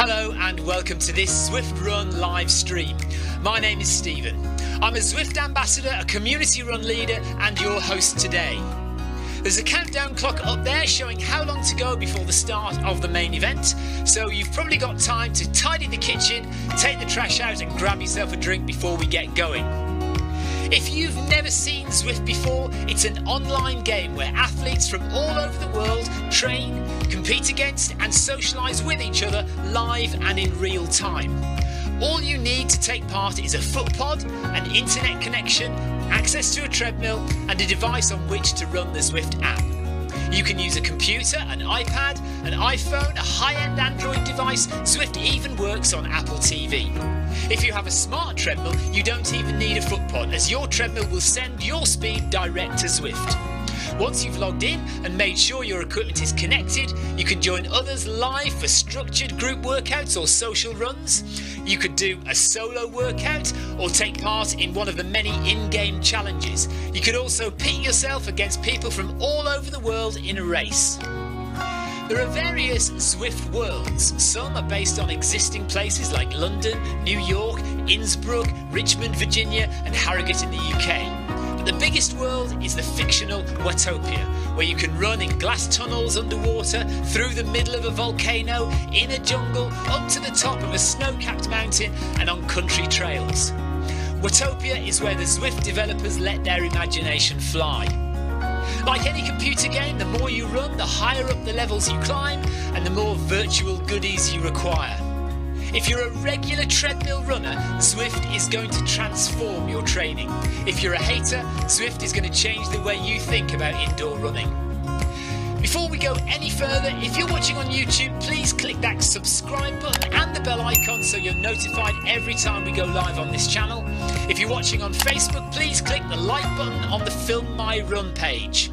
Hello and welcome to this Zwift Run live stream. My name is Stephen. I'm a Zwift ambassador, a community run leader and your host today. There's a countdown clock up there showing how long to go before the start of the main event, so you've probably got time to tidy the kitchen, take the trash out and grab yourself a drink before we get going. If you've never seen Zwift before, it's an online game where athletes from all over the world train, compete against and socialise with each other live and in real time. All you need to take part is a foot pod, an internet connection, access to a treadmill and a device on which to run the Zwift app. You can use a computer, an iPad, an iPhone, a high-end Android device. Zwift even works on Apple TV. If you have a smart treadmill, you don't even need a foot pod, as your treadmill will send your speed direct to Zwift. Once you've logged in and made sure your equipment is connected, you can join others live for structured group workouts or social runs. You could do a solo workout or take part in one of the many in-game challenges. You could also pit yourself against people from all over the world in a race. There are various Zwift worlds. Some are based on existing places like London, New York, Innsbruck, Richmond, Virginia and Harrogate in the UK. But the biggest world is the fictional Watopia, where you can run in glass tunnels underwater, through the middle of a volcano, in a jungle, up to the top of a snow-capped mountain and on country trails. Watopia is where the Zwift developers let their imagination fly. Like any computer game, the more you run, the higher up the levels you climb and the more virtual goodies you require. If you're a regular treadmill runner, Zwift is going to transform your training. If you're a hater, Zwift is going to change the way you think about indoor running. Before we go any further, if you're watching on YouTube, please click that subscribe button and the bell icon so you're notified every time we go live on this channel. If you're watching on Facebook, please click the like button on the Film My Run page.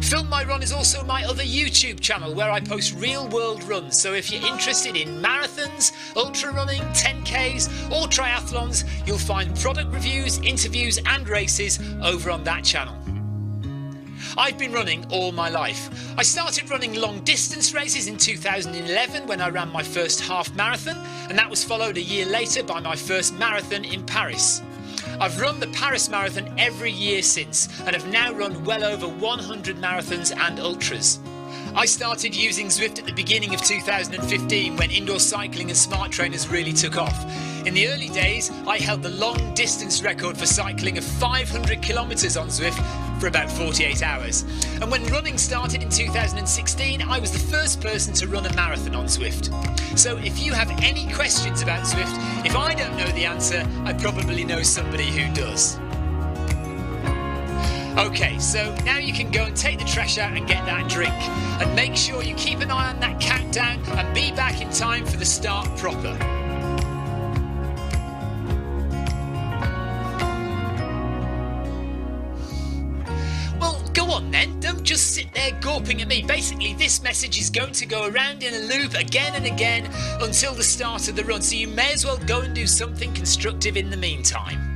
Film My Run is also my other YouTube channel where I post real world runs, so if you're interested in marathons, ultra running, 10Ks or triathlons, you'll find product reviews, interviews and races over on that channel. I've been running all my life. I started running long distance races in 2011 when I ran my first half marathon, and that was followed a year later by my first marathon in Paris. I've run the Paris Marathon every year since and have now run well over 100 marathons and ultras. I started using Zwift at the beginning of 2015 when indoor cycling and smart trainers really took off. In the early days, I held the long distance record for cycling of 500 kilometres on Zwift for about 48 hours. And when running started in 2016, I was the first person to run a marathon on Zwift. So if you have any questions about Zwift, if I don't know the answer, I probably know somebody who does. Okay, so now you can go and take the trash out and get that drink. And make sure you keep an eye on that countdown and be back in time for the start proper. Well, go on then, don't just sit there gawping at me. Basically, this message is going to go around in a loop again and again until the start of the run, so you may as well go and do something constructive in the meantime.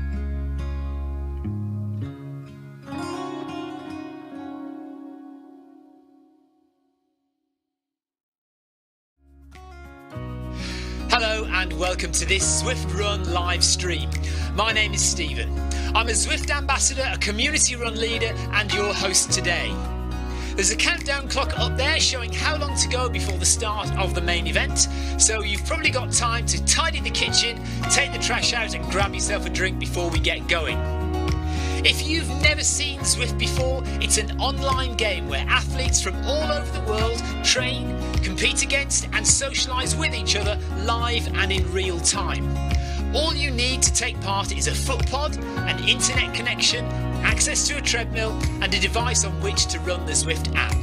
Hello and welcome to this Zwift Run live stream. My name is Stephen. I'm a Zwift ambassador, a community run leader and your host today. There's a countdown clock up there showing how long to go before the start of the main event, so you've probably got time to tidy the kitchen, take the trash out and grab yourself a drink before we get going. If you've never seen Zwift before, it's an online game where athletes from all over the world train, compete against and socialise with each other live and in real time. All you need to take part is a foot pod, an internet connection, access to a treadmill and a device on which to run the Zwift app.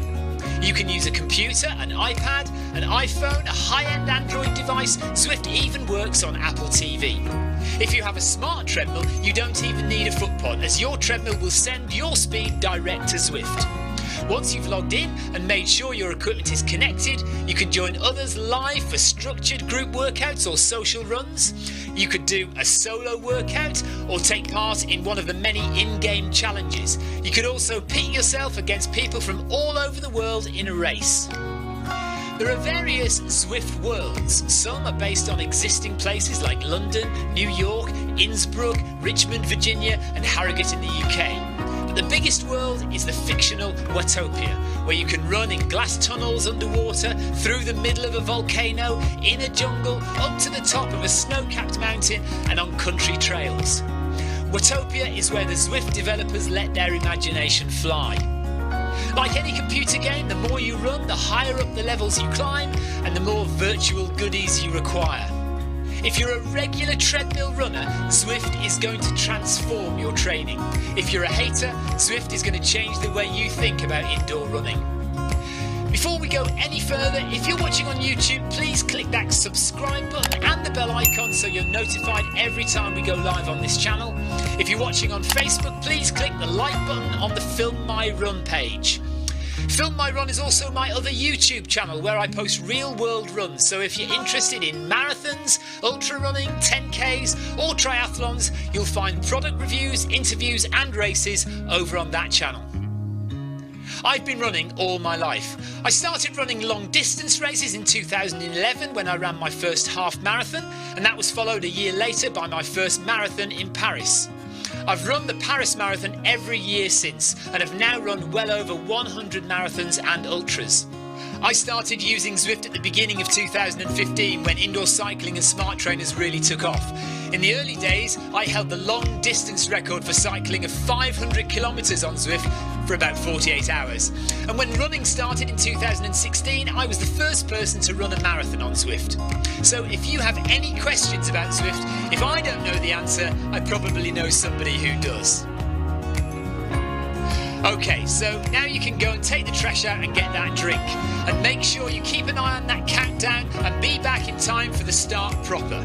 You can use a computer, an iPad, an iPhone, a high-end Android device. Zwift even works on Apple TV. If you have a smart treadmill, you don't even need a foot pod, as your treadmill will send your speed direct to Zwift. Once you've logged in and made sure your equipment is connected, you can join others live for structured group workouts or social runs. You could do a solo workout or take part in one of the many in-game challenges. You could also pit yourself against people from all over the world in a race. There are various Zwift worlds. Some are based on existing places like London, New York, Innsbruck, Richmond, Virginia and Harrogate in the UK. But the biggest world is the fictional Watopia, where you can run in glass tunnels underwater, through the middle of a volcano, in a jungle, up to the top of a snow-capped mountain and on country trails. Watopia is where the Zwift developers let their imagination fly. Like any computer game, the more you run, the higher up the levels you climb and the more virtual goodies you require. If you're a regular treadmill runner, Zwift is going to transform your training. If you're a hater, Zwift is going to change the way you think about indoor running. Before we go any further, if you're watching on YouTube, please click that subscribe button and the bell icon so you're notified every time we go live on this channel. If you're watching on Facebook, please click the like button on the Film My Run page. Film My Run is also my other YouTube channel where I post real world runs, so if you're interested in marathons, ultra running, 10Ks or triathlons, you'll find product reviews, interviews and races over on that channel. I've been running all my life. I started running long distance races in 2011 when I ran my first half marathon, and that was followed a year later by my first marathon in Paris. I've run the Paris Marathon every year since and have now run well over 100 marathons and ultras. I started using Zwift at the beginning of 2015 when indoor cycling and smart trainers really took off. In the early days, I held the long distance record for cycling of 500 kilometres on Zwift for about 48 hours. And when running started in 2016, I was the first person to run a marathon on Zwift. So if you have any questions about Zwift, if I don't know the answer, I probably know somebody who does. Okay, so now you can go and take the trash out and get that drink. And make sure you keep an eye on that countdown and be back in time for the start proper.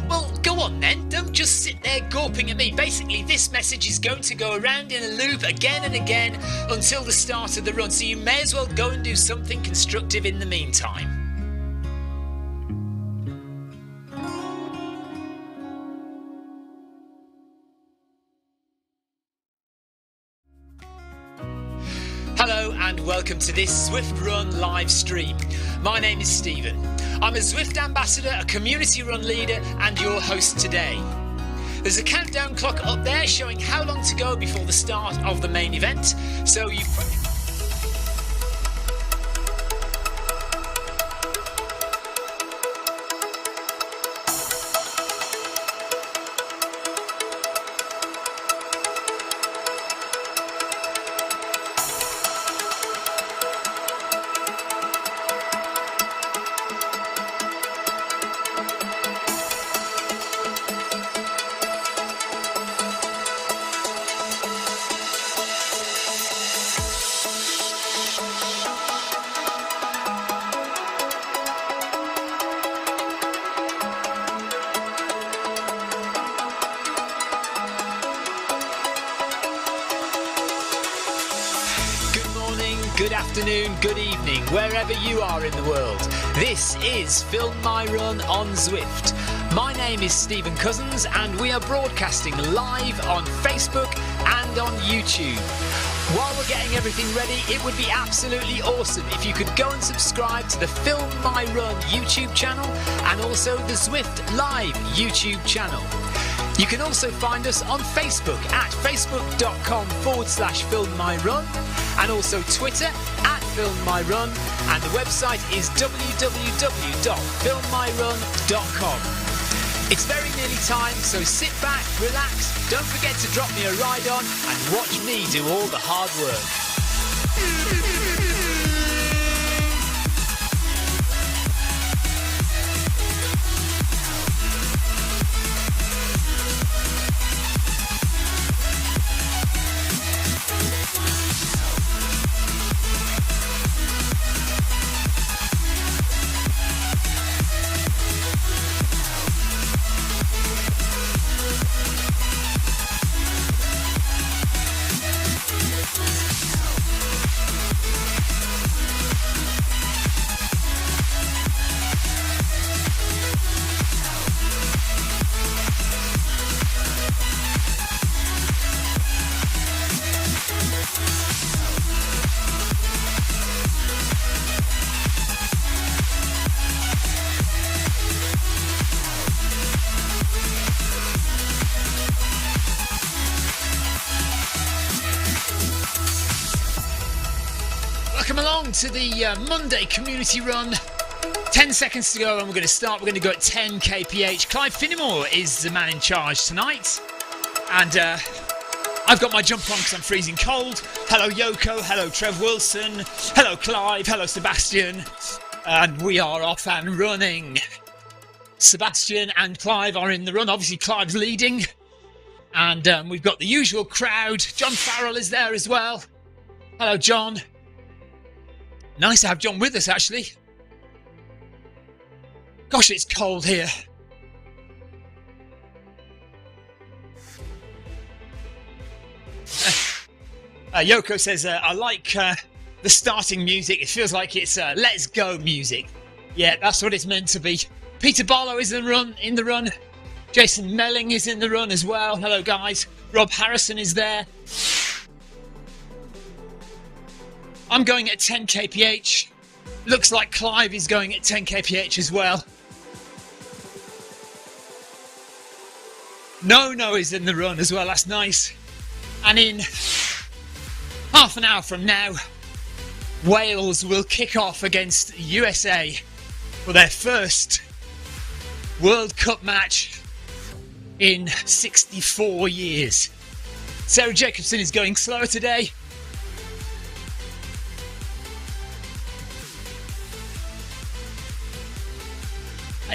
Well, go on then, don't just sit there gawping at me. Basically, this message is going to go around in a loop again and again until the start of the run, so you may as well go and do something constructive in the meantime. Hello and welcome to this Zwift Run live stream. My name is Stephen. I'm a Zwift ambassador, a community run leader and your host today. There's a countdown clock up there showing how long to go before the start of the main event, so you good afternoon, good evening, wherever you are in the world. This is Film My Run on Zwift. My name is Stephen Cousins and we are broadcasting live on Facebook and on YouTube. While we're getting everything ready, it would be absolutely awesome if you could go and subscribe to the Film My Run YouTube channel and also the Zwift Live YouTube channel. You can also find us on Facebook at facebook.com/filmmyrun and also Twitter at filmmyrun, and the website is www.filmmyrun.com. It's very nearly time, so sit back, relax, don't forget to drop me a ride on and watch me do all the hard work. Welcome along to the Monday community run. 10 seconds to go and we're going to start. We're going to go at 10 kph. Clive Finnemore is the man in charge tonight. And I've got my jumper on because I'm freezing cold. Hello Yoko, hello Trev Wilson, hello Clive, hello Sebastian. And we are off and running. Sebastian and Clive are in the run. Obviously Clive's leading. And we've got the usual crowd. John Farrell is there as well. Hello John. Nice to have John with us actually. Gosh, it's cold here. Yoko says, I like the starting music. It feels like it's let's go music. Yeah, that's what it's meant to be. Peter Barlow is in the run. Jason Melling is in the run as well. Hello, guys. Rob Harrison is there. I'm going at 10 kph. Looks like Clive is going at 10 kph as well. No is in the run as well. That's nice. And in half an hour from now, Wales will kick off against USA for their first World Cup match in 64 years. Sarah Jacobson is going slower today.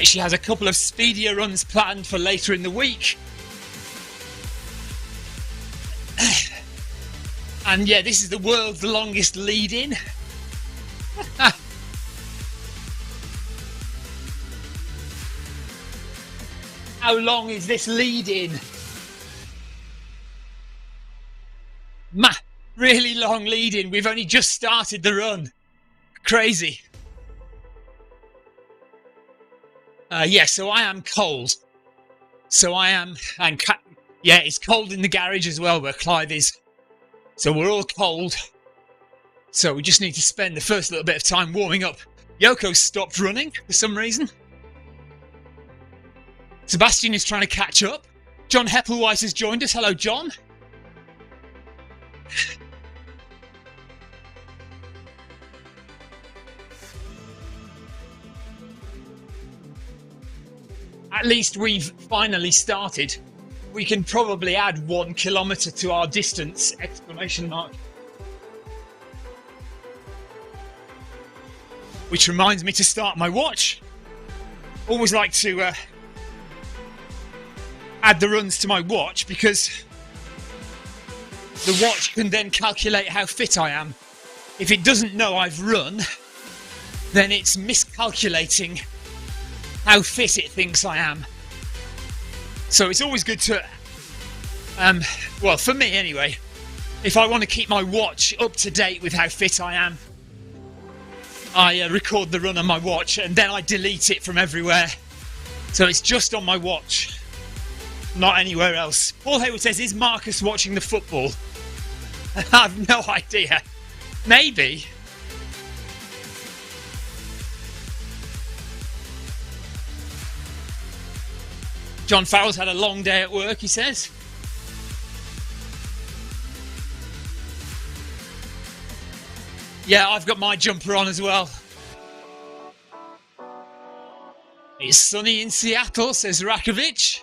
She has a couple of speedier runs planned for later in the week. And yeah, this is the world's longest lead-in. How long is this lead-in? Really long lead-in. We've only just started the run. Crazy. Yeah, so I am cold. And yeah, it's cold in the garage as well where Clive is. So we're all cold. So we just need to spend the first little bit of time warming up. Yoko's stopped running for some reason. Sebastian is trying to catch up. John Heppelweiss has joined us. Hello, John. At least we've finally started. We can probably add 1 kilometre to our distance! Exclamation mark. Which reminds me to start my watch. Always like to add the runs to my watch because the watch can then calculate how fit I am. If it doesn't know I've run, then it's miscalculating how fit it thinks I am. So it's always good to, well, for me anyway, if I want to keep my watch up to date with how fit I am, I record the run on my watch and then I delete it from everywhere. So it's just on my watch, not anywhere else. Paul Hayward says, is Marcus watching the football? I have no idea. Maybe. John Farrell's had a long day at work, he says. Yeah, I've got my jumper on as well. It's sunny in Seattle, says Rakovic.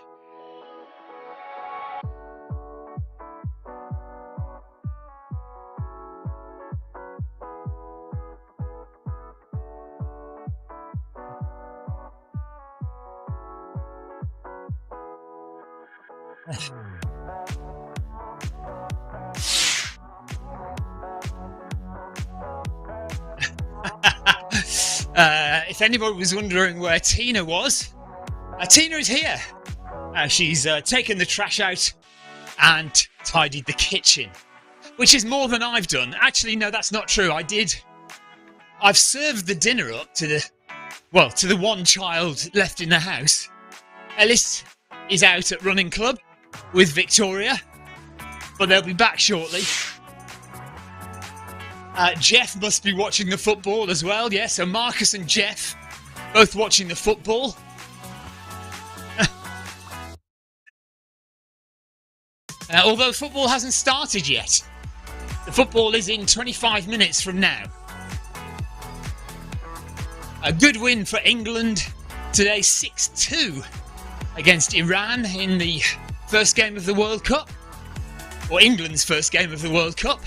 If anybody was wondering where Tina was, Tina is here. She's taken the trash out and tidied the kitchen, which is more than I've done. Actually, no, that's not true. I've served the dinner up to the one child left in the house. Ellis is out at running club with Victoria, but they'll be back shortly. Jeff must be watching the football as well. Yeah, so Marcus and Jeff both watching the football. Although football hasn't started yet. The football is in 25 minutes from now. A good win for England today, 6-2 against Iran in the first game of the World Cup, or England's first game of the World Cup.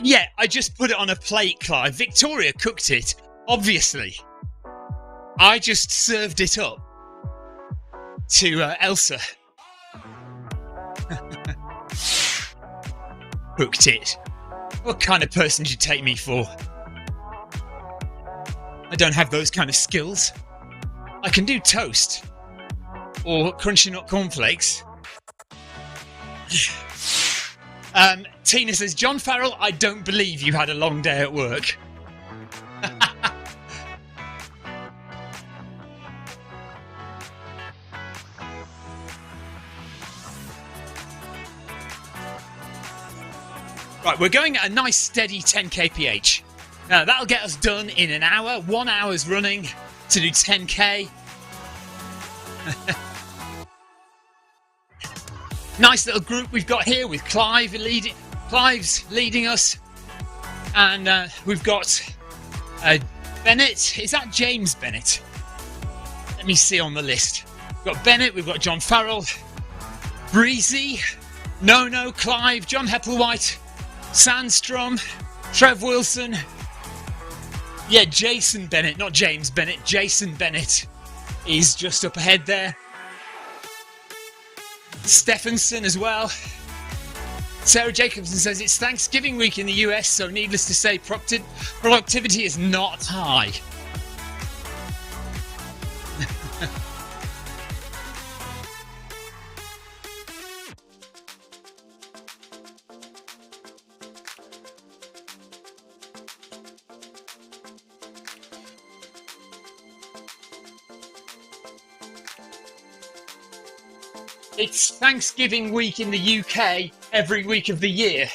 Yeah, I just put it on a plate, Clive. Victoria cooked it, obviously. I just served it up to Elsa. Cooked it. What kind of person do you take me for? I don't have those kind of skills. I can do toast. Or crunchy nut cornflakes. Tina says, John Farrell, I don't believe you had a long day at work. Right, we're going at a nice steady 10 kph. Now that'll get us done in an hour. 1 hour's running to do 10k. Nice little group we've got here with Clive's leading us, and we've got Bennett. Is that James Bennett? Let me see on the list. We've got Bennett, we've got John Farrell, Breezy, No, Clive, John Hepplewhite, Sandstrom, Trev Wilson. Yeah, Jason Bennett, not James Bennett. Jason Bennett is just up ahead there. Stephenson as well. Sarah Jacobson says it's Thanksgiving week in the US, so needless to say, productivity is not high. It's Thanksgiving week in the UK every week of the year.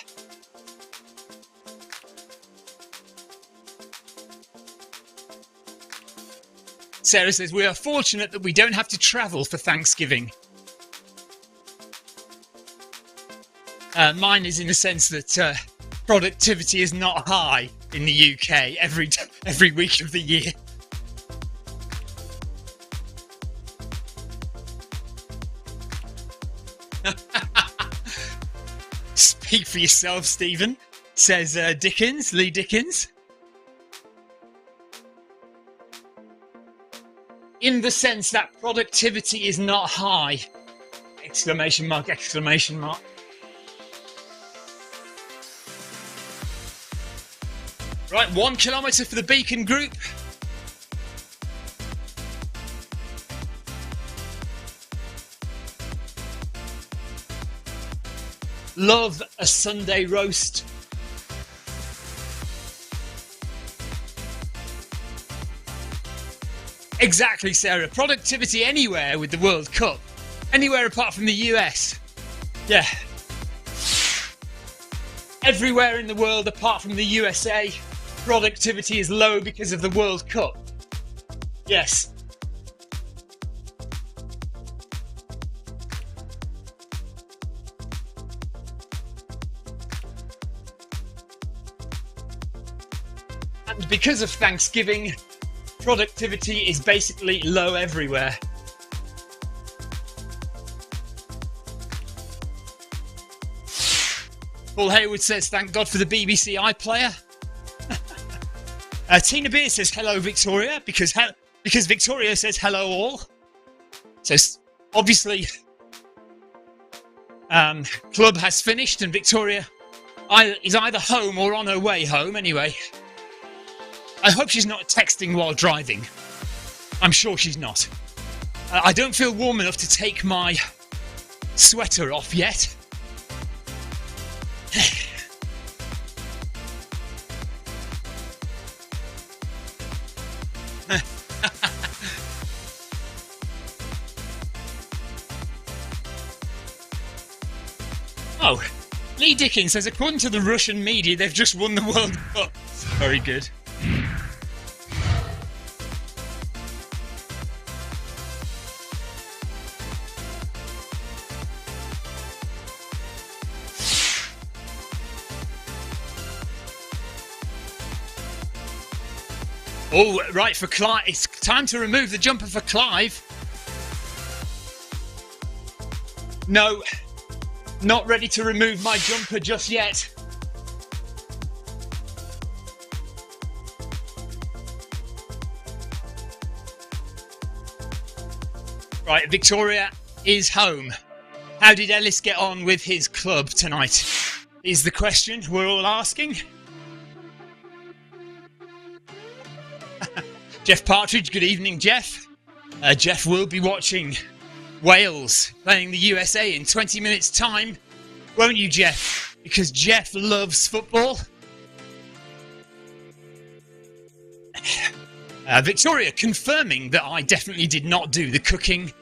Sarah says, we are fortunate that we don't have to travel for Thanksgiving. Mine is in the sense that productivity is not high in the UK every week of the year. Speak for yourself, Stephen, says Lee Dickens. In the sense that productivity is not high. Exclamation mark, exclamation mark. Right, 1 kilometre for the Beacon group. Love a Sunday roast. Exactly, Sarah. Productivity anywhere with the World Cup. Anywhere apart from the US. Yeah. Everywhere in the world apart from the USA, productivity is low because of the World Cup. Yes. And because of Thanksgiving, productivity is basically low everywhere. Paul Haywood says, thank God for the BBC iPlayer. Tina Beer says, hello, Victoria, because Victoria says, hello, all. So, obviously, club has finished and Victoria is either home or on her way home anyway. I hope she's not texting while driving. I'm sure she's not. I don't feel warm enough to take my sweater off yet. Oh, Lee Dickens says, according to the Russian media, they've just won the World Cup. Very good. Oh, right, for Clive. It's time to remove the jumper for Clive. No, not ready to remove my jumper just yet. Right, Victoria is home. How did Ellis get on with his club tonight? Is the question we're all asking. Jeff Partridge, good evening, Jeff. Jeff will be watching Wales playing the USA in 20 minutes' time, won't you, Jeff? Because Jeff loves football. Victoria confirming that I definitely did not do the cooking,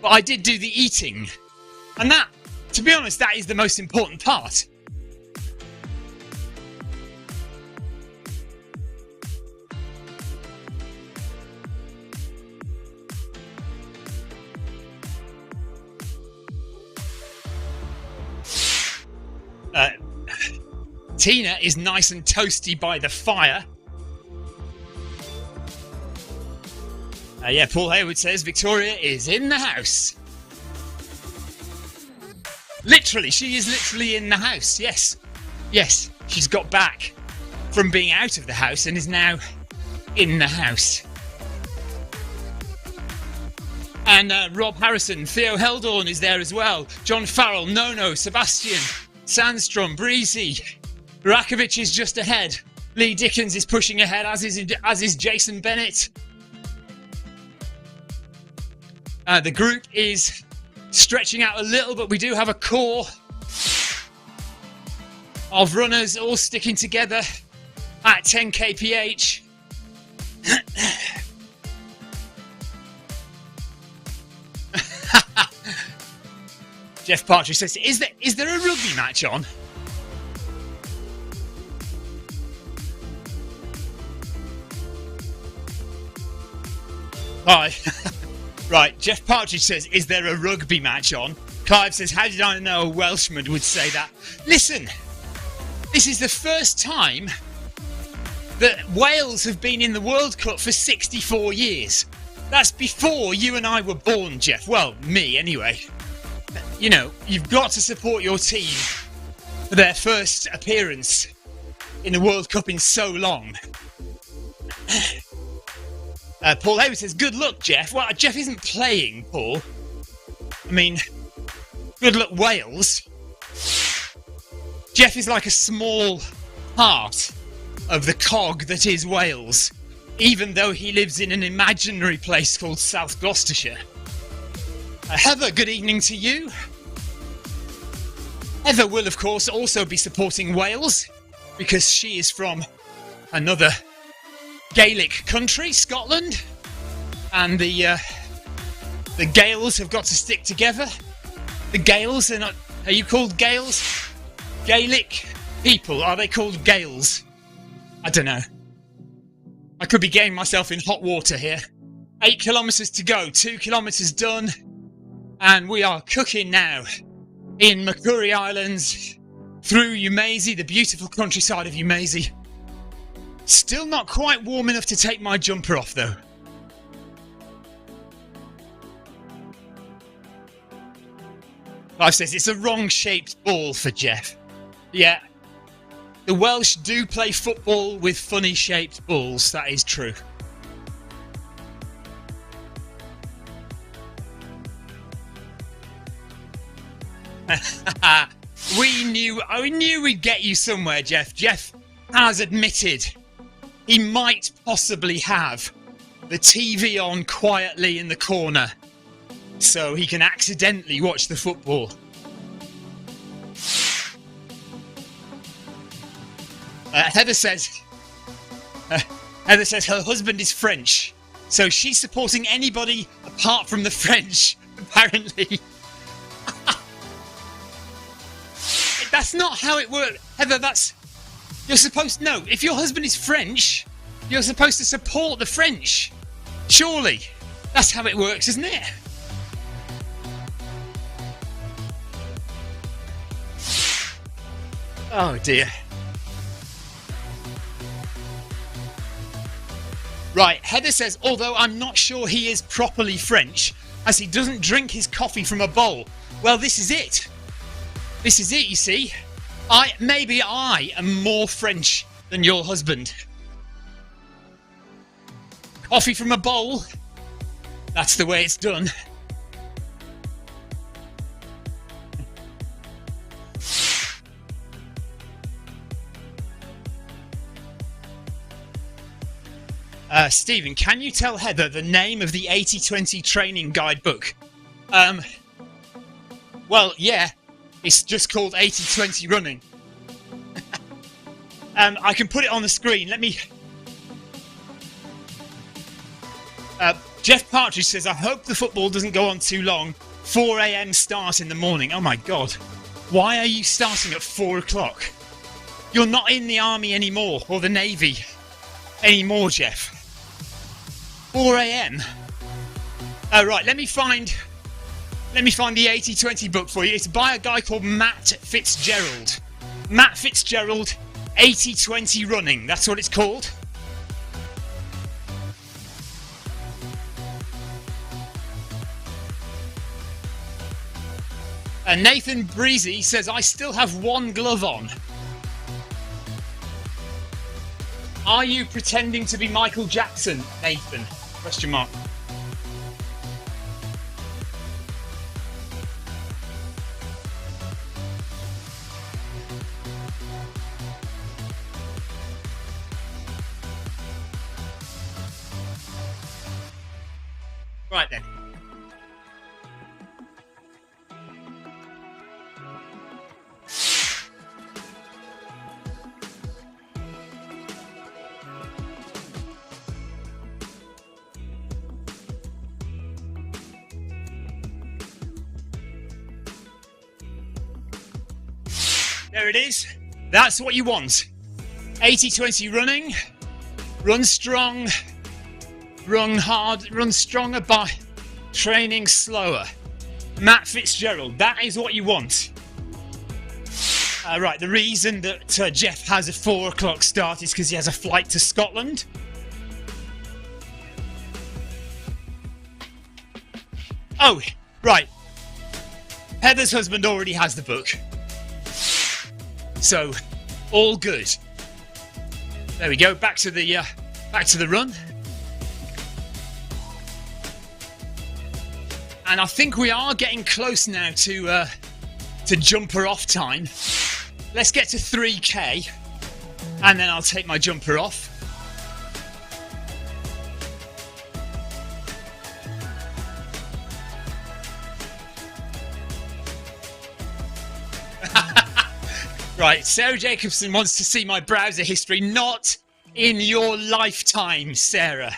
but I did do the eating. And that, to be honest, that is the most important part. Tina is nice and toasty by the fire. Yeah, Paul Hayward says Victoria is in the house. Literally, she is literally in the house, yes. Yes, she's got back from being out of the house and is now in the house. And Rob Harrison, Theo Heldorn is there as well. John Farrell, Nono, Sebastian, Sandstrom, Breezy. Rakovic is just ahead. Lee Dickens is pushing ahead, as is Jason Bennett. The group is stretching out a little, but we do have a core of runners all sticking together at 10 kph. Jeff Partridge says, is there a rugby match on? Hi. Right, Jeff Partridge says, is there a rugby match on? Clive says, how did I know a Welshman would say that? Listen, this is the first time that Wales have been in the World Cup for 64 years. That's before you and I were born, Jeff. Well, me anyway. You know, you've got to support your team for their first appearance in the World Cup in so long. Paul Hayward says, good luck, Jeff. Well, Jeff isn't playing, Paul. I mean, good luck, Wales. Jeff is like a small part of the cog that is Wales, even though he lives in an imaginary place called South Gloucestershire. Heather, good evening to you. Heather will, of course, also be supporting Wales because she is from another Gaelic country, Scotland, and the Gaels have got to stick together. The Gaels are not. Are you called Gaels? Gaelic people, are they called Gaels? I don't know. I could be getting myself in hot water here. 8 kilometres to go, 2 kilometres done, and we are cooking now in Makuri Islands through Yumezi, the beautiful countryside of Yumezi. Still not quite warm enough to take my jumper off, though. Clive says it's a wrong-shaped ball for Jeff. Yeah. The Welsh do play football with funny-shaped balls, that is true. I knew we'd get you somewhere, Jeff. Jeff has admitted he might possibly have the TV on quietly in the corner so he can accidentally watch the football. Heather says her husband is French, so she's supporting anybody apart from the French, apparently. That's not how it works. Heather, you're supposed... No, if your husband is French, you're supposed to support the French. Surely. That's how it works, isn't it? Oh, dear. Right, Heather says, although I'm not sure he is properly French, as he doesn't drink his coffee from a bowl. Well, this is it. This is it, you see. Maybe I am more French than your husband. Coffee from a bowl. That's the way it's done. Stephen, can you tell Heather the name of the 80-20 training guidebook? Well, yeah, it's just called 80-20 running. I can put it on the screen. Let me... Jeff Partridge says, I hope the football doesn't go on too long. 4 a.m. start in the morning. Oh my God. Why are you starting at 4 o'clock? You're not in the army anymore, or the navy anymore, Jeff. 4 a.m. Right, let me find the 80-20 book for you. It's by a guy called Matt Fitzgerald. Matt Fitzgerald, 80-20 running. That's what it's called. Nathan Breezy says, I still have one glove on. Are you pretending to be Michael Jackson, Nathan? Question mark. Right then. There it is. That's what you want. 80-20 running. Run strong. Run hard. Run stronger by training slower. Matt Fitzgerald. That is what you want. Right, the reason that Jeff has a 4 o'clock start is because he has a flight to Scotland. Oh, right. Heather's husband already has the book. So, all good. There we go. Back to the run. And I think we are getting close now to jumper off time. Let's get to 3k, and then I'll take my jumper off. Right, Sarah Jacobson wants to see my browser history. Not in your lifetime, Sarah.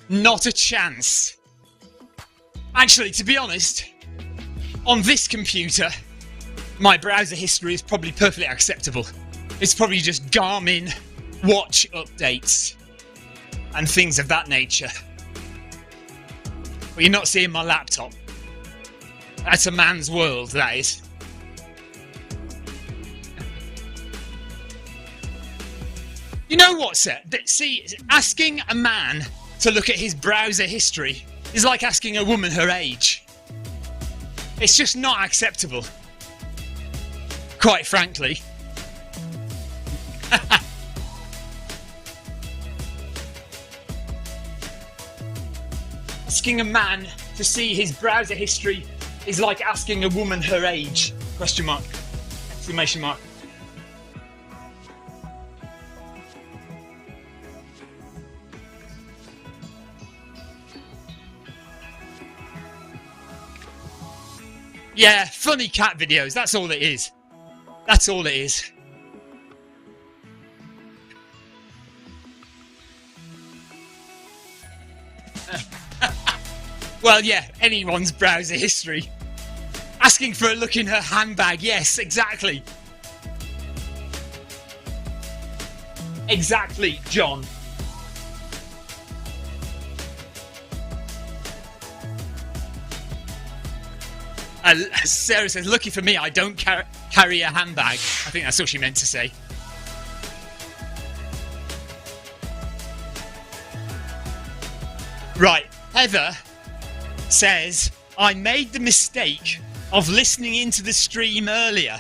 Not a chance. Actually, to be honest, on this computer, my browser history is probably perfectly acceptable. It's probably just Garmin watch updates and things of that nature. But you're not seeing my laptop. That's a man's world, that is. You know what, Seth? See, asking a man to look at his browser history is like asking a woman her age. It's just not acceptable. Quite frankly. Asking a man to see his browser history is like asking a woman her age. Question mark. Exclamation mark. Yeah, funny cat videos, that's all it is. That's all it is. Well, yeah, anyone's browser history. Asking for a look in her handbag, yes, exactly. Exactly, John. Sarah says, lucky for me, I don't carry a handbag. I think that's what she meant to say. Right, Heather says, I made the mistake of listening into the stream earlier,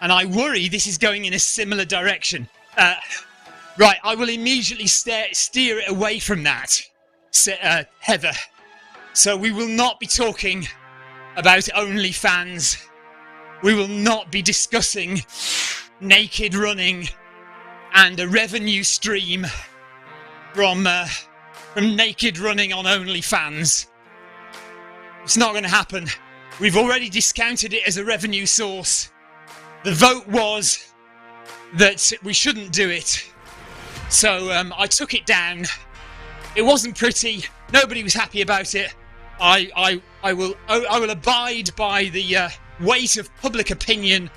and I worry this is going in a similar direction. Right, I will immediately steer it away from that, Heather. So we will not be talking about OnlyFans. We will not be discussing naked running and a revenue stream from naked running on OnlyFans. It's not going to happen. We've already discounted it as a revenue source. The vote was that we shouldn't do it. So I took it down. It wasn't pretty. Nobody was happy about it. I will abide by the weight of public opinion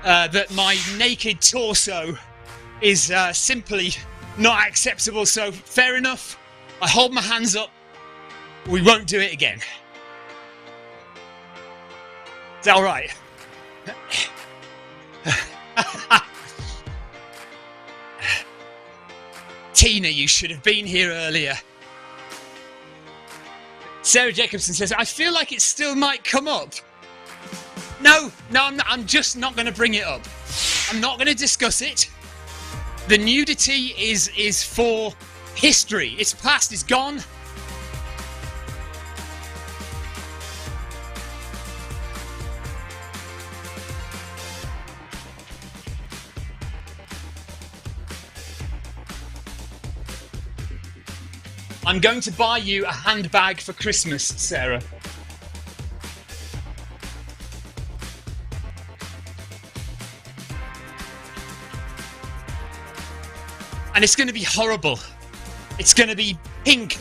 that my naked torso is simply not acceptable. So fair enough. I hold my hands up. We won't do it again. Is that all right? Tina, you should have been here earlier. Sarah Jacobson says, I feel like it still might come up. No, I'm not, I'm just not going to bring it up. I'm not going to discuss it. The nudity is for history. It's past, it's gone. I'm going to buy you a handbag for Christmas, Sarah. And it's going to be horrible. It's going to be pink,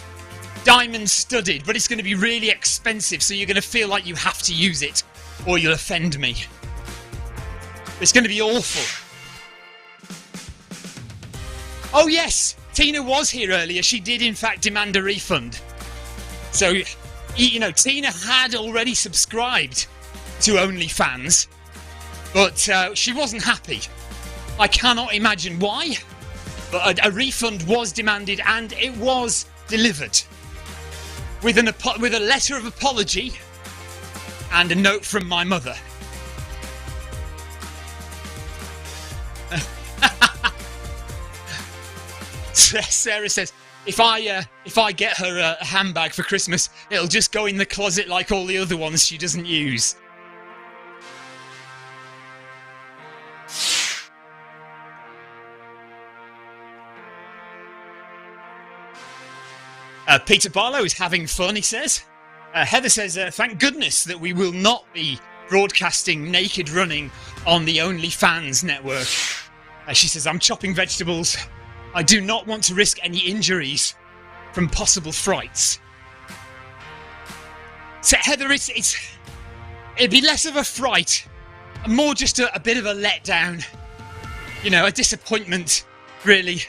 diamond studded, but it's going to be really expensive, so you're going to feel like you have to use it or you'll offend me. It's going to be awful. Oh yes, Tina was here earlier. She did in fact demand a refund. So, you know, Tina had already subscribed to OnlyFans, but she wasn't happy. I cannot imagine why, but a refund was demanded and it was delivered with a letter of apology and a note from my mother. Sarah says, if I get her a handbag for Christmas, it'll just go in the closet like all the other ones she doesn't use. Peter Barlow is having fun, he says. Heather says, thank goodness that we will not be broadcasting naked running on the OnlyFans network. She says, I'm chopping vegetables. I do not want to risk any injuries from possible frights. So Heather, it'd be less of a fright, more just a bit of a letdown. You know, a disappointment, really.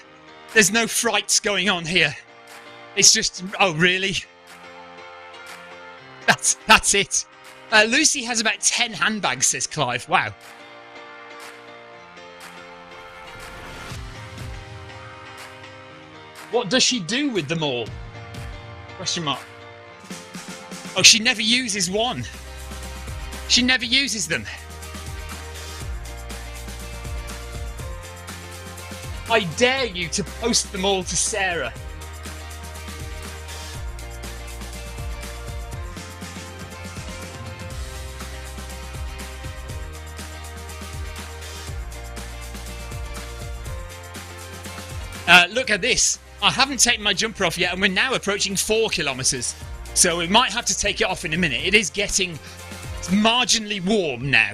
There's no frights going on here. It's just, oh really? That's it. Lucy has about 10 handbags, says Clive. Wow. What does she do with them all? Question mark. Oh, she never uses one. She never uses them. I dare you to post them all to Sarah. Look at this. I haven't taken my jumper off yet and we're now approaching 4 kilometres. So we might have to take it off in a minute. It is getting marginally warm now.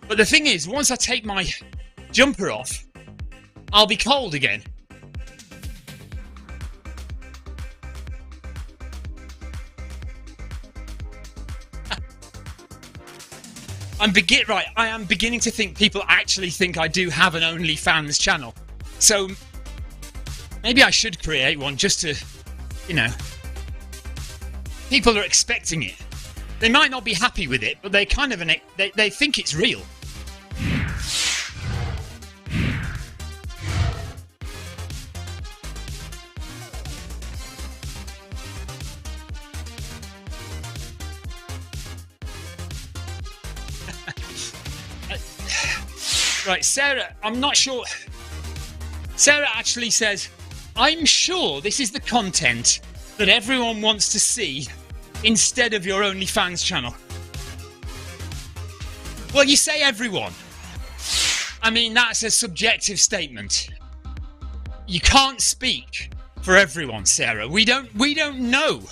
But the thing is, once I take my jumper off, I'll be cold again. I am beginning to think people actually think I do have an OnlyFans channel. So maybe I should create one just to, you know, people are expecting it. They might not be happy with it, but they kind of they think it's real. Right, Sarah, I'm not sure. Sarah actually says, I'm sure this is the content that everyone wants to see instead of your OnlyFans channel. Well, you say everyone. I mean, that's a subjective statement. You can't speak for everyone, Sarah. We don't know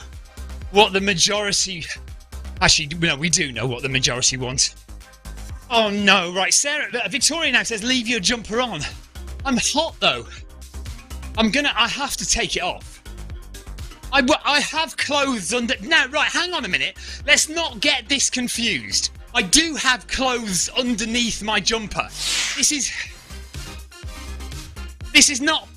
what the majority... Actually, no, we do know what the majority want. Oh no, right, Sarah, Victoria now says, leave your jumper on. I'm hot though. I have to take it off. I have clothes under... Now, right, hang on a minute. Let's not get this confused. I do have clothes underneath my jumper. This is not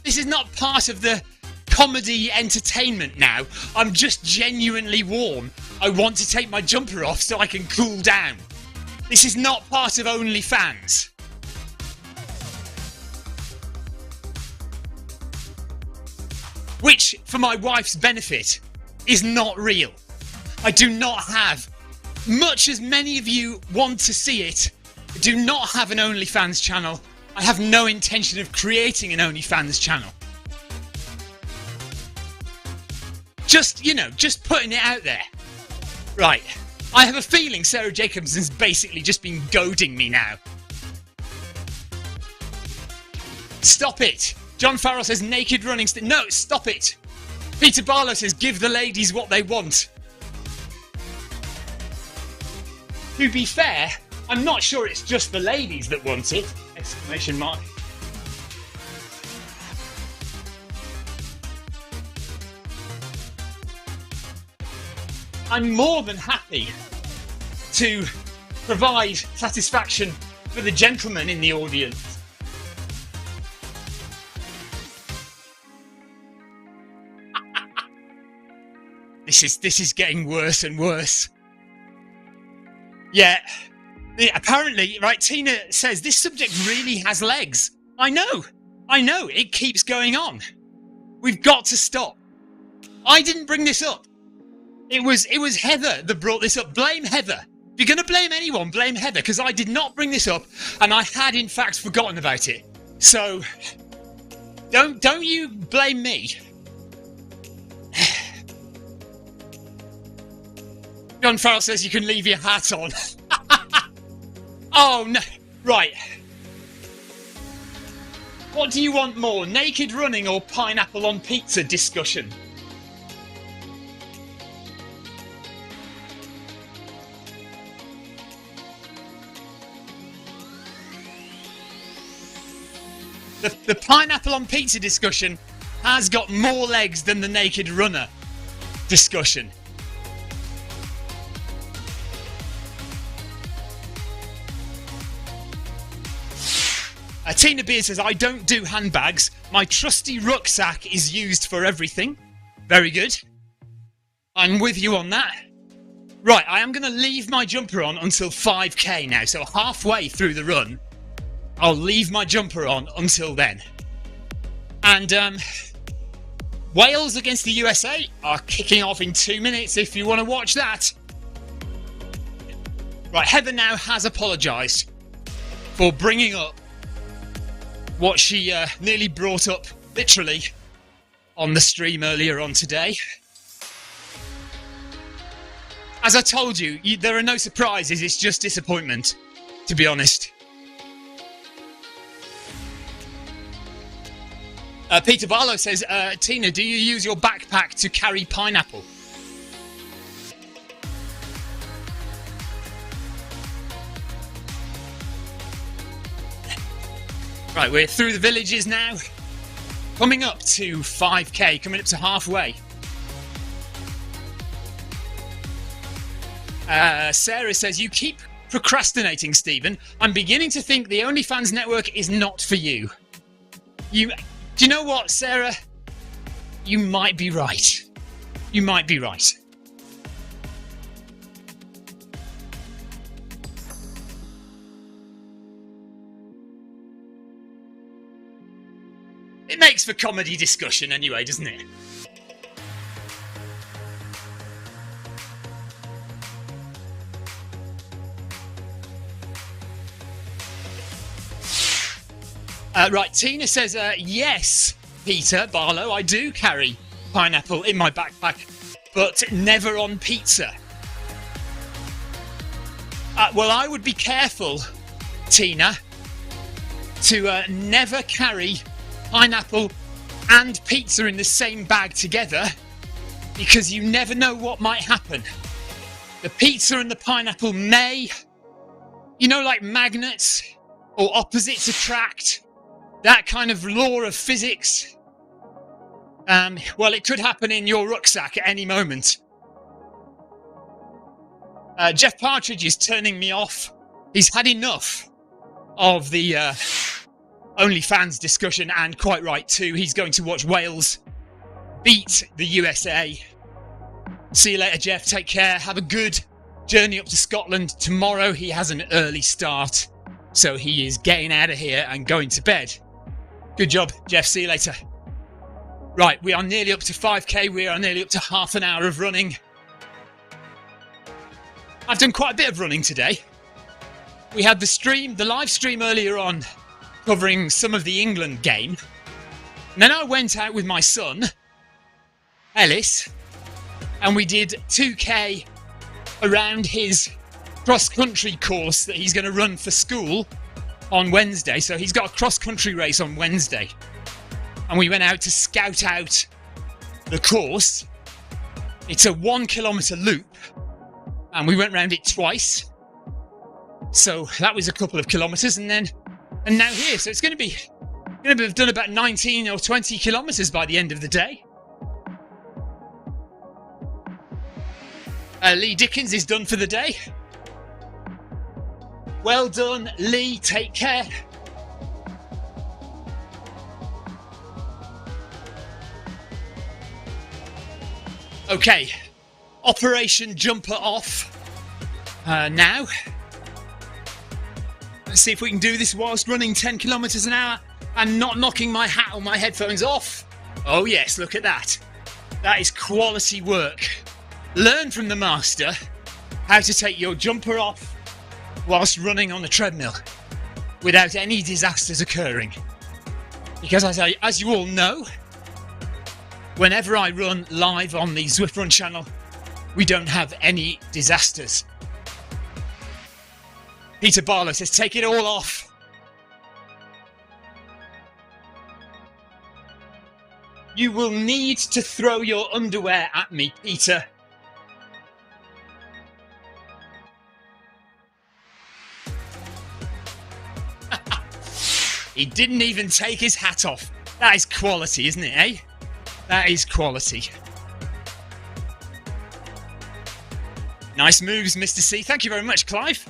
part of the comedy entertainment now. I'm just genuinely warm. I want to take my jumper off so I can cool down. This is not part of OnlyFans. Which, for my wife's benefit, is not real. I do not have, much as many of you want to see it, I do not have an OnlyFans channel. I have no intention of creating an OnlyFans channel. Just, just putting it out there. Right. I have a feeling Sarah Jacobson's basically just been goading me now. Stop it. John Farrell says naked running... No, stop it. Peter Barlow says give the ladies what they want. To be fair, I'm not sure it's just the ladies that want it. Exclamation mark. I'm more than happy to provide satisfaction for the gentlemen in the audience. This is getting worse and worse. Yeah, apparently, right, Tina says this subject really has legs. I know, it keeps going on. We've got to stop. I didn't bring this up. It was Heather that brought this up. Blame Heather. If you're going to blame anyone, blame Heather, because I did not bring this up, and I had in fact forgotten about it. So don't you blame me. John Farrell says you can leave your hat on. Oh no! Right. What do you want more, naked running or pineapple on pizza discussion? The pineapple on pizza discussion has got more legs than the naked runner discussion. Tina Beard says, I don't do handbags. My trusty rucksack is used for everything. Very good. I'm with you on that. Right, I am going to leave my jumper on until 5k now. So halfway through the run, I'll leave my jumper on until then. And Wales against the USA are kicking off in 2 minutes if you want to watch that. Right, Heather now has apologised for bringing up what she nearly brought up, literally, on the stream earlier on today. As I told you, there are no surprises, it's just disappointment, to be honest. Peter Barlow says, Tina, do you use your backpack to carry pineapple? Right, we're through the villages now. Coming up to 5k, coming up to halfway. Sarah says, you keep procrastinating, Stephen. I'm beginning to think the OnlyFans network is not for you. Do you know what, Sarah? You might be right. You might be right. It makes for comedy discussion anyway, doesn't it? Right, Tina says, yes, Peter Barlow, I do carry pineapple in my backpack, but never on pizza. Well, I would be careful, Tina, to never carry pineapple and pizza in the same bag together, because you never know what might happen. The pizza and the pineapple may, like magnets or opposites attract, that kind of law of physics. Well, it could happen in your rucksack at any moment. Jeff Partridge is turning me off. He's had enough of the OnlyFans discussion, and quite right too. He's going to watch Wales beat the USA. See you later, Jeff. Take care. Have a good journey up to Scotland. Tomorrow he has an early start, so he is getting out of here and going to bed. Good job, Jeff. See you later. Right, we are nearly up to 5k. We are nearly up to half an hour of running. I've done quite a bit of running today. We had the live stream earlier on, covering some of the England game. And then I went out with my son, Ellis, and we did 2k around his cross-country course that he's going to run for school on Wednesday. So he's got a cross-country race on Wednesday. And we went out to scout out the course. It's a 1 kilometre loop, and we went round it twice. So that was a couple of kilometres, and now here. So it's going to have done about 19 or 20 kilometres by the end of the day. Lee Dickens is done for the day. Well done, Lee. Take care. Okay, Operation Jumper off now. Let's see if we can do this whilst running 10 kilometres an hour and not knocking my hat or my headphones off. Oh yes, look at that. That is quality work. Learn from the master how to take your jumper off whilst running on the treadmill without any disasters occurring. Because as you all know, whenever I run live on the Zwift Run channel, we don't have any disasters. Peter Barlow says, take it all off. You will need to throw your underwear at me, Peter. He didn't even take his hat off. That is quality, isn't it, eh? That is quality. Nice moves, Mr. C. Thank you very much, Clive.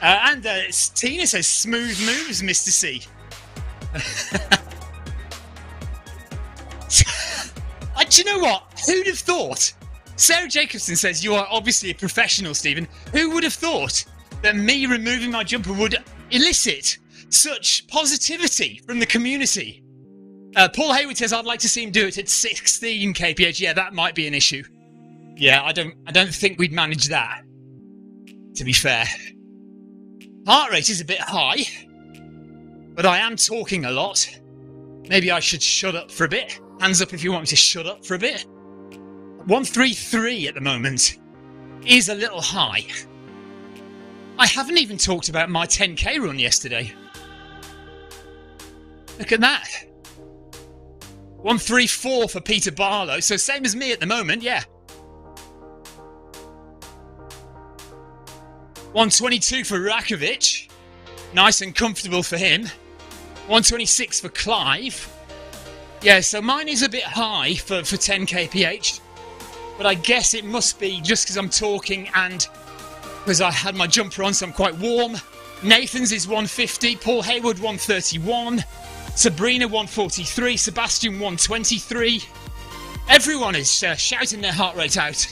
And Tina says, smooth moves, Mr. C. Do you know what? Who'd have thought? Sarah Jacobson says, you are obviously a professional, Stephen. Who would have thought that me removing my jumper would elicit such positivity from the community? Paul Hayward says, I'd like to see him do it at 16 kph. Yeah, that might be an issue. Yeah, I don't think we'd manage that, to be fair. Heart rate is a bit high, but I am talking a lot. Maybe I should shut up for a bit. Hands up if you want me to shut up for a bit. 133 at the moment is a little high. I haven't even talked about my 10k run yesterday. Look at that. 134 for Peter Barlow, so same as me at the moment, yeah. 122 for Rakovic. Nice and comfortable for him. 126 for Clive. Yeah, so mine is a bit high for 10 kph. But I guess it must be just because I'm talking and because I had my jumper on, so I'm quite warm. Nathan's is 150. Paul Hayward 131. Sabrina 143. Sebastian 123. Everyone is shouting their heart rate out.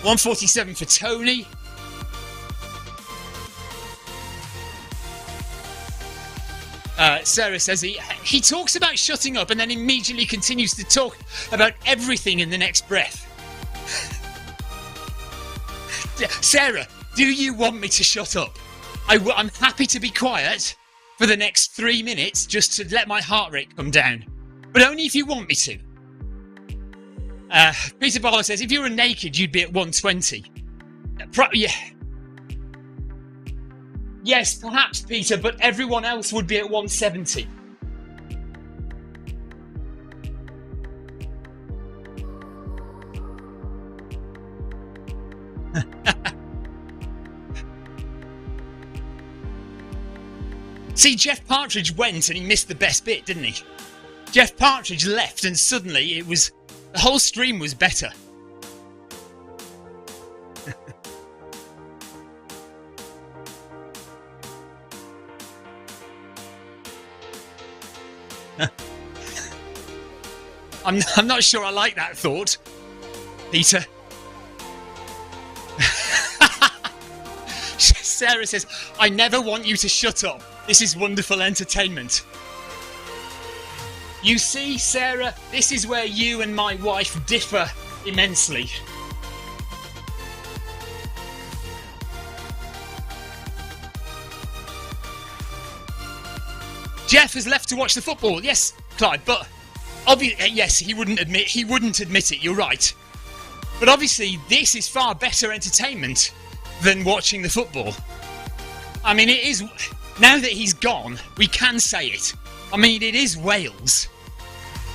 147 for Tony. Sarah says he talks about shutting up and then immediately continues to talk about everything in the next breath. Sarah, do you want me to shut up? I'm happy to be quiet for the next 3 minutes just to let my heart rate come down. But only if you want me to. Peter Barlow says, if you were naked, you'd be at 120. Yeah. Yes, perhaps, Peter, but everyone else would be at 170. See, Jeff Partridge went and he missed the best bit, didn't he? Jeff Partridge left and suddenly the whole stream was better. I'm not sure I like that thought, Peter. Sarah says, I never want you to shut up. This is wonderful entertainment. You see, Sarah, this is where you and my wife differ immensely. Jeff has left to watch the football. Yes, Clyde, but obviously, yes, he wouldn't admit it. You're right. But obviously, this is far better entertainment than watching the football. I mean, it is. Now that he's gone, we can say it. I mean, it is Wales.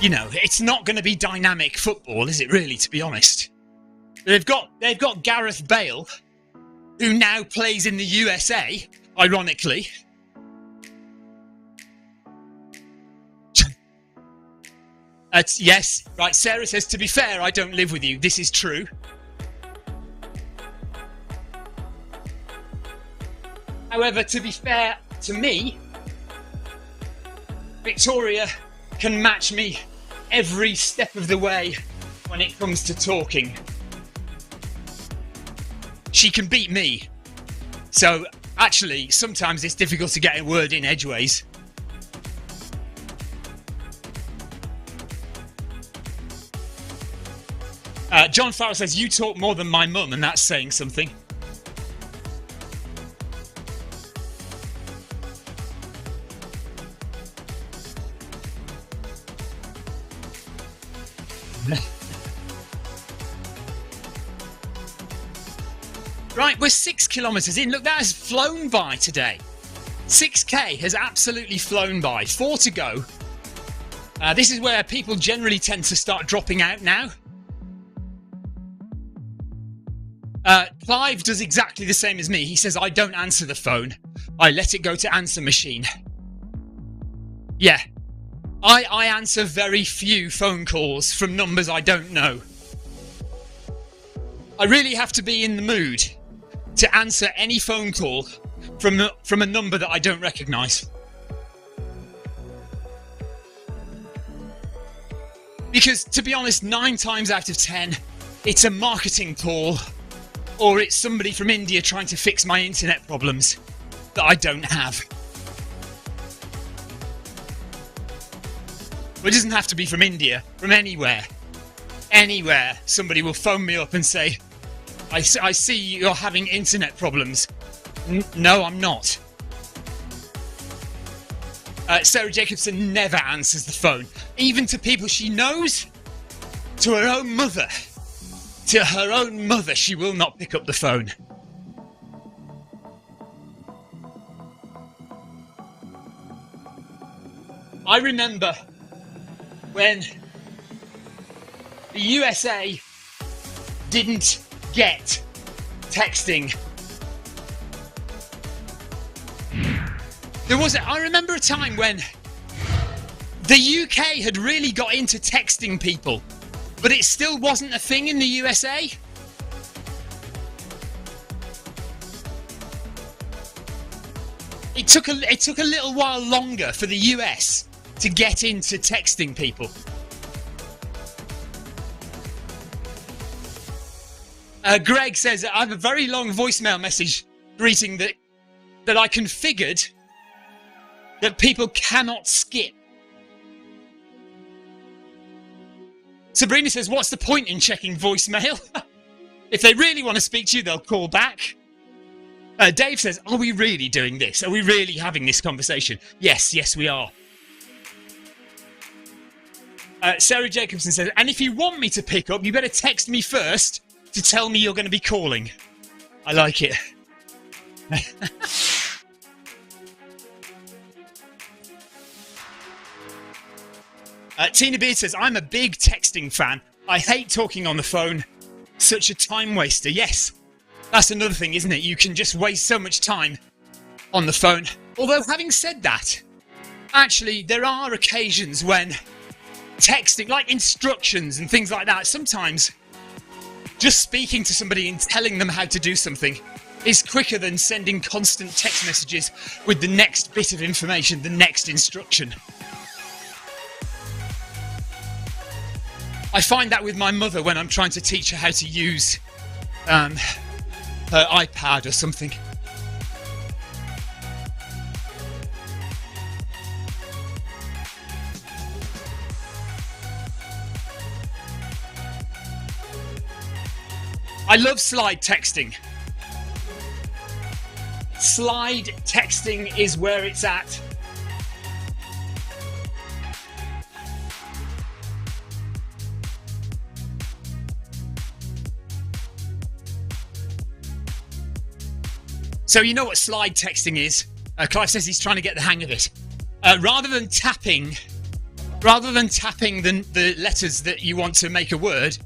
You know, it's not going to be dynamic football, is it really, to be honest? They've got Gareth Bale, who now plays in the USA, ironically. Yes, right, Sarah says, to be fair, I don't live with you. This is true. However, to be fair to me, Victoria can match me every step of the way when it comes to talking. She can beat me. So, actually, sometimes it's difficult to get a word in edgeways. John Farrell says, you talk more than my mum, and that's saying something. Right, we're 6 kilometres in. Look, that has flown by today. 6k has absolutely flown by. 4 to go. This is where people generally tend to start dropping out now. Clive does exactly the same as me. He says, I don't answer the phone. I let it go to answer machine. Yeah. I answer very few phone calls from numbers I don't know. I really have to be in the mood to answer any phone call from a number that I don't recognise. Because, to be honest, 9 times out of 10, it's a marketing call, or it's somebody from India trying to fix my internet problems that I don't have. Well, it doesn't have to be from India, from anywhere. Anywhere, somebody will phone me up and say, I see you're having internet problems. No, I'm not. Sarah Jacobson never answers the phone, even to people she knows. To her own mother. To her own mother, she will not pick up the phone. I remember when the USA didn't get texting. I remember a time when the UK had really got into texting people, but it still wasn't a thing in the USA. It took a little while longer for the US to get into texting people. Greg says, I have a very long voicemail message greeting that I configured that people cannot skip. Sabrina says, what's the point in checking voicemail? If they really want to speak to you, they'll call back. Dave says, are we really doing this? Are we really having this conversation? Yes, we are. Sarah Jacobson says, and if you want me to pick up, you better text me first to tell me you're going to be calling. I like it. Tina Beard says, I'm a big texting fan. I hate talking on the phone. Such a time waster. Yes, that's another thing, isn't it? You can just waste so much time on the phone. Although, having said that, actually, there are occasions when texting, like instructions and things like that, sometimes just speaking to somebody and telling them how to do something is quicker than sending constant text messages with the next bit of information, the next instruction. I find that with my mother when I'm trying to teach her how to use her iPad or something. I love slide texting. Slide texting is where it's at. So you know what slide texting is? Clive says he's trying to get the hang of it. Rather than tapping the letters that you want to make a word,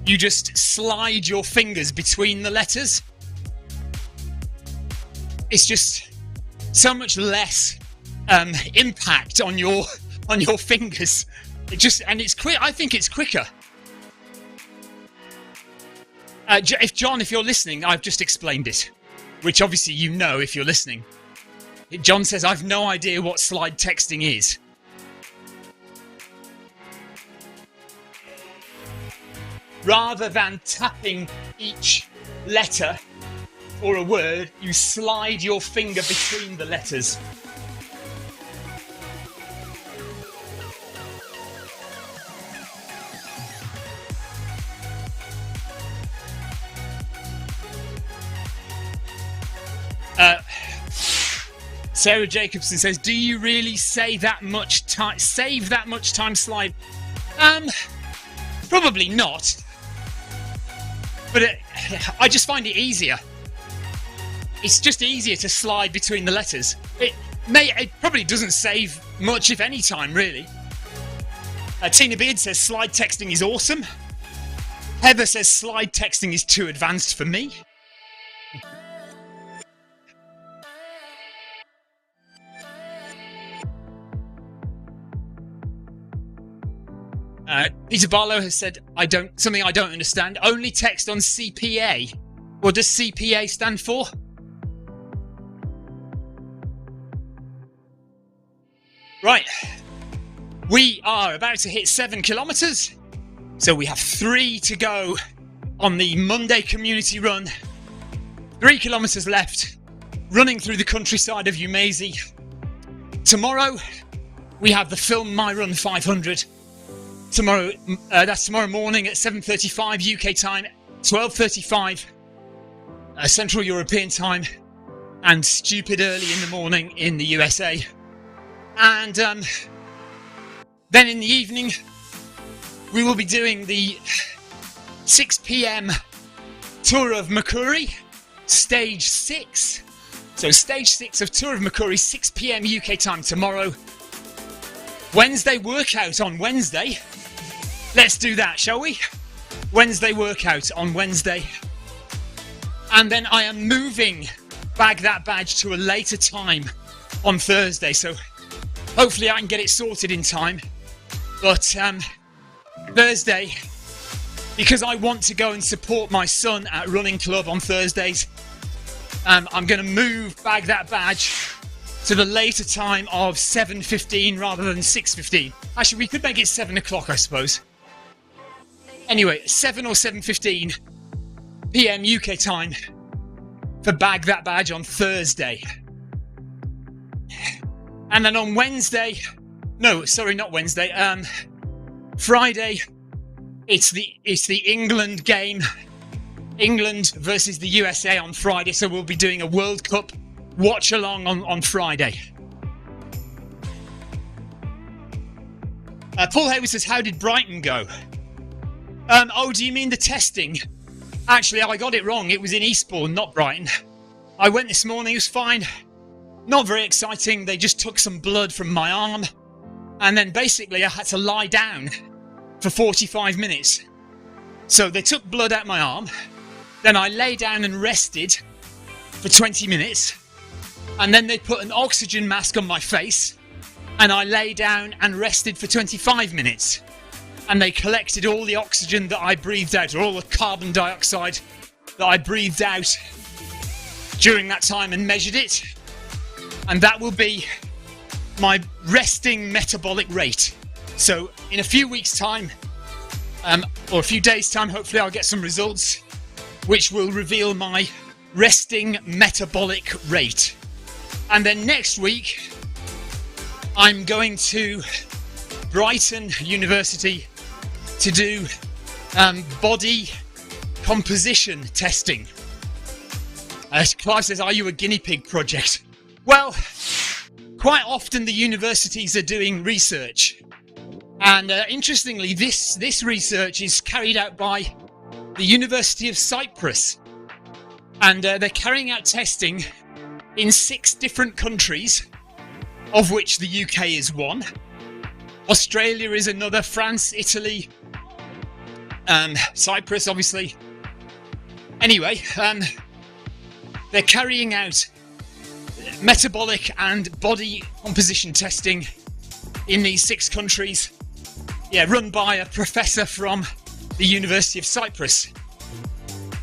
you just slide your fingers between the letters. It's just so much less impact on your fingers. It's quick. I think it's quicker. If you're listening, I've just explained it, which obviously you know if you're listening. John says, I've no idea what slide texting is. Rather than tapping each letter or a word, you slide your finger between the letters. Sarah Jacobson says, do you really save that much time slide? Probably not. But I just find it easier. It's just easier to slide between the letters. It probably doesn't save much, if any time, really. Tina Beard says slide texting is awesome. Heather says slide texting is too advanced for me. Peter Barlow has said, something I don't understand. Only text on CPA. What does CPA stand for? Right. We are about to hit 7 kilometres. So we have 3 to go on the Monday community run. 3 kilometres left. Running through the countryside of Yumezi. Tomorrow, we have the Film My Run 500. That's tomorrow morning at 7:35 UK time, 12:35 Central European time, and stupid early in the morning in the USA. And then in the evening, we will be doing the 6 p.m. Tour of Makuri, stage 6. So stage 6 of Tour of Makuri, 6 p.m. UK time tomorrow. Wednesday workout on Wednesday. Let's do that, shall we? Wednesday workout on Wednesday. And then I am moving Bag That Badge to a later time on Thursday. So hopefully I can get it sorted in time. But Thursday, because I want to go and support my son at running club on Thursdays, I'm going to move Bag That Badge to the later time of 7:15 rather than 6:15. Actually, we could make it 7 o'clock, I suppose. Anyway, 7 or 7:15 p.m. UK time for Bag That Badge on Thursday. And then on Wednesday, no, sorry, not Wednesday, Friday, it's the England game England versus the USA on Friday, so we'll be doing a World Cup watch along on Friday. Paul Hayward says, how did Brighton go? Oh, do you mean the testing? Actually, I got it wrong. It was in Eastbourne, not Brighton. I went this morning, it was fine. Not very exciting. They just took some blood from my arm. And then basically I had to lie down for 45 minutes. So they took blood out my arm. Then I lay down and rested for 20 minutes. And then they put an oxygen mask on my face. And I lay down and rested for 25 minutes. And they collected all the oxygen that I breathed out, or all the carbon dioxide that I breathed out during that time, and measured it. And that will be my resting metabolic rate. So in a few weeks' time, or a few days' time, hopefully I'll get some results which will reveal my resting metabolic rate. And then next week, I'm going to Brighton University to do body composition testing. Clive says, are you a guinea pig project? Well, quite often the universities are doing research. And interestingly, this research is carried out by the University of Cyprus. And they're carrying out testing in 6 different countries, of which the UK is one. Australia is another, France, Italy, Cyprus, obviously. Anyway, they're carrying out metabolic and body composition testing in these 6 countries. Yeah, run by a professor from the University of Cyprus.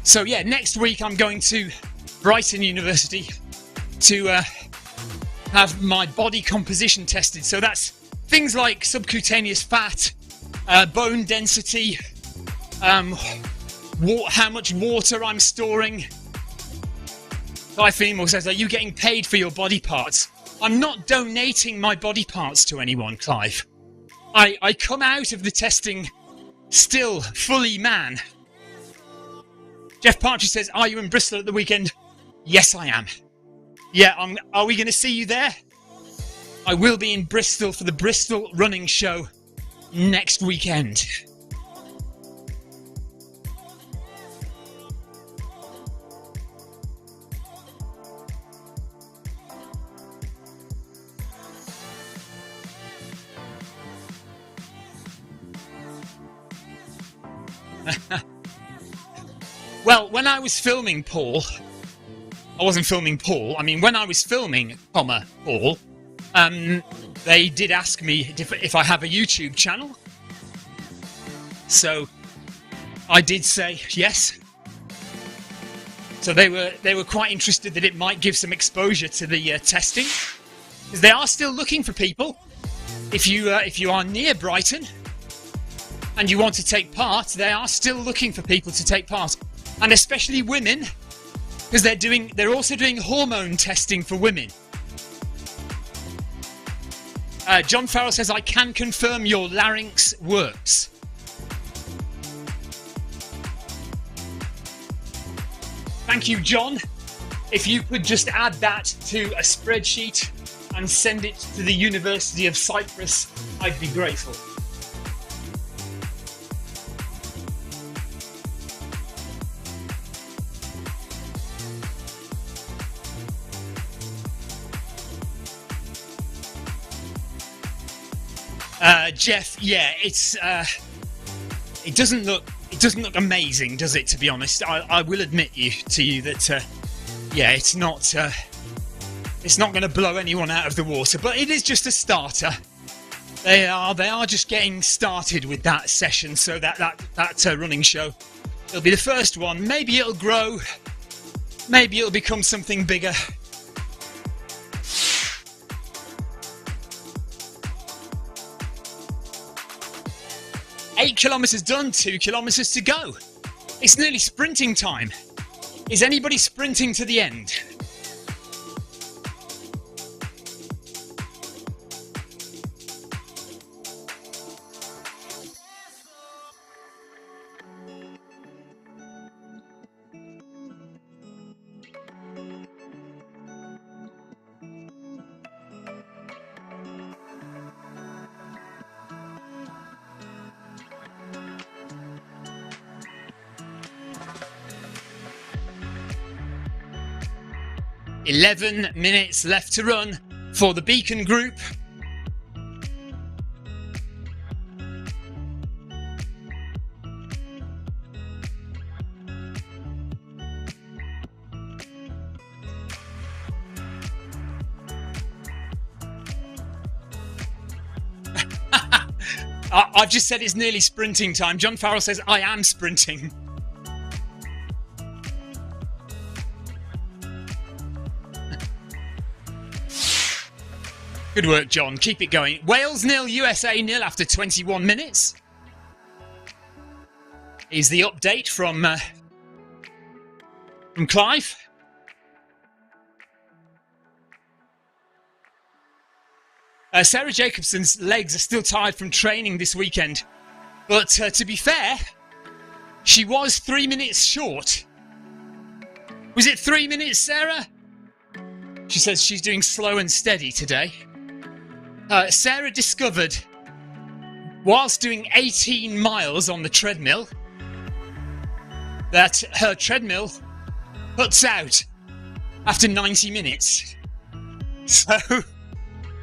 So yeah, next week I'm going to Brighton University to have my body composition tested. So that's things like subcutaneous fat, bone density, how much water I'm storing. Clive Female says, are you getting paid for your body parts? I'm not donating my body parts to anyone, Clive. I come out of the testing still fully man. Jeff Partridge says, are you in Bristol at the weekend? Yes, I am. Yeah, are we going to see you there? I will be in Bristol for the Bristol Running Show next weekend. Well, when I was filming Paul, I wasn't filming Paul. I mean, when I was filming, Paul, they did ask me if I have a YouTube channel. So I did say yes. So they were quite interested that it might give some exposure to the testing, because they are still looking for people. If you are near Brighton and you want to take part, they are still looking for people to take part, and especially women, because they're also doing hormone testing for women. John Farrell says, I can confirm your larynx works. Thank you, John. If you could just add that to a spreadsheet and send it to the University of Cyprus, I'd be grateful. Jeff, yeah, it doesn't look amazing, does it? To be honest, I will admit to you that yeah, it's not going to blow anyone out of the water, but it is just a starter. They are just getting started with that session, so that running show, it'll be the first one. Maybe it'll grow, maybe it'll become something bigger. Eight kilometres done, 2 kilometres to go. It's nearly sprinting time. Is anybody sprinting to the end? 11 minutes left to run for the Beacon group. I've just said it's nearly sprinting time. John Farrell says, I am sprinting. Good work, John. Keep it going. Wales 0, USA 0 after 21 minutes. Is the update from Clive. Sarah Jacobson's legs are still tired from training this weekend. But to be fair, she was 3 minutes short. Was it 3 minutes, Sarah? She says she's doing slow and steady today. Sarah discovered, whilst doing 18 miles on the treadmill, that her treadmill puts out after 90 minutes. So,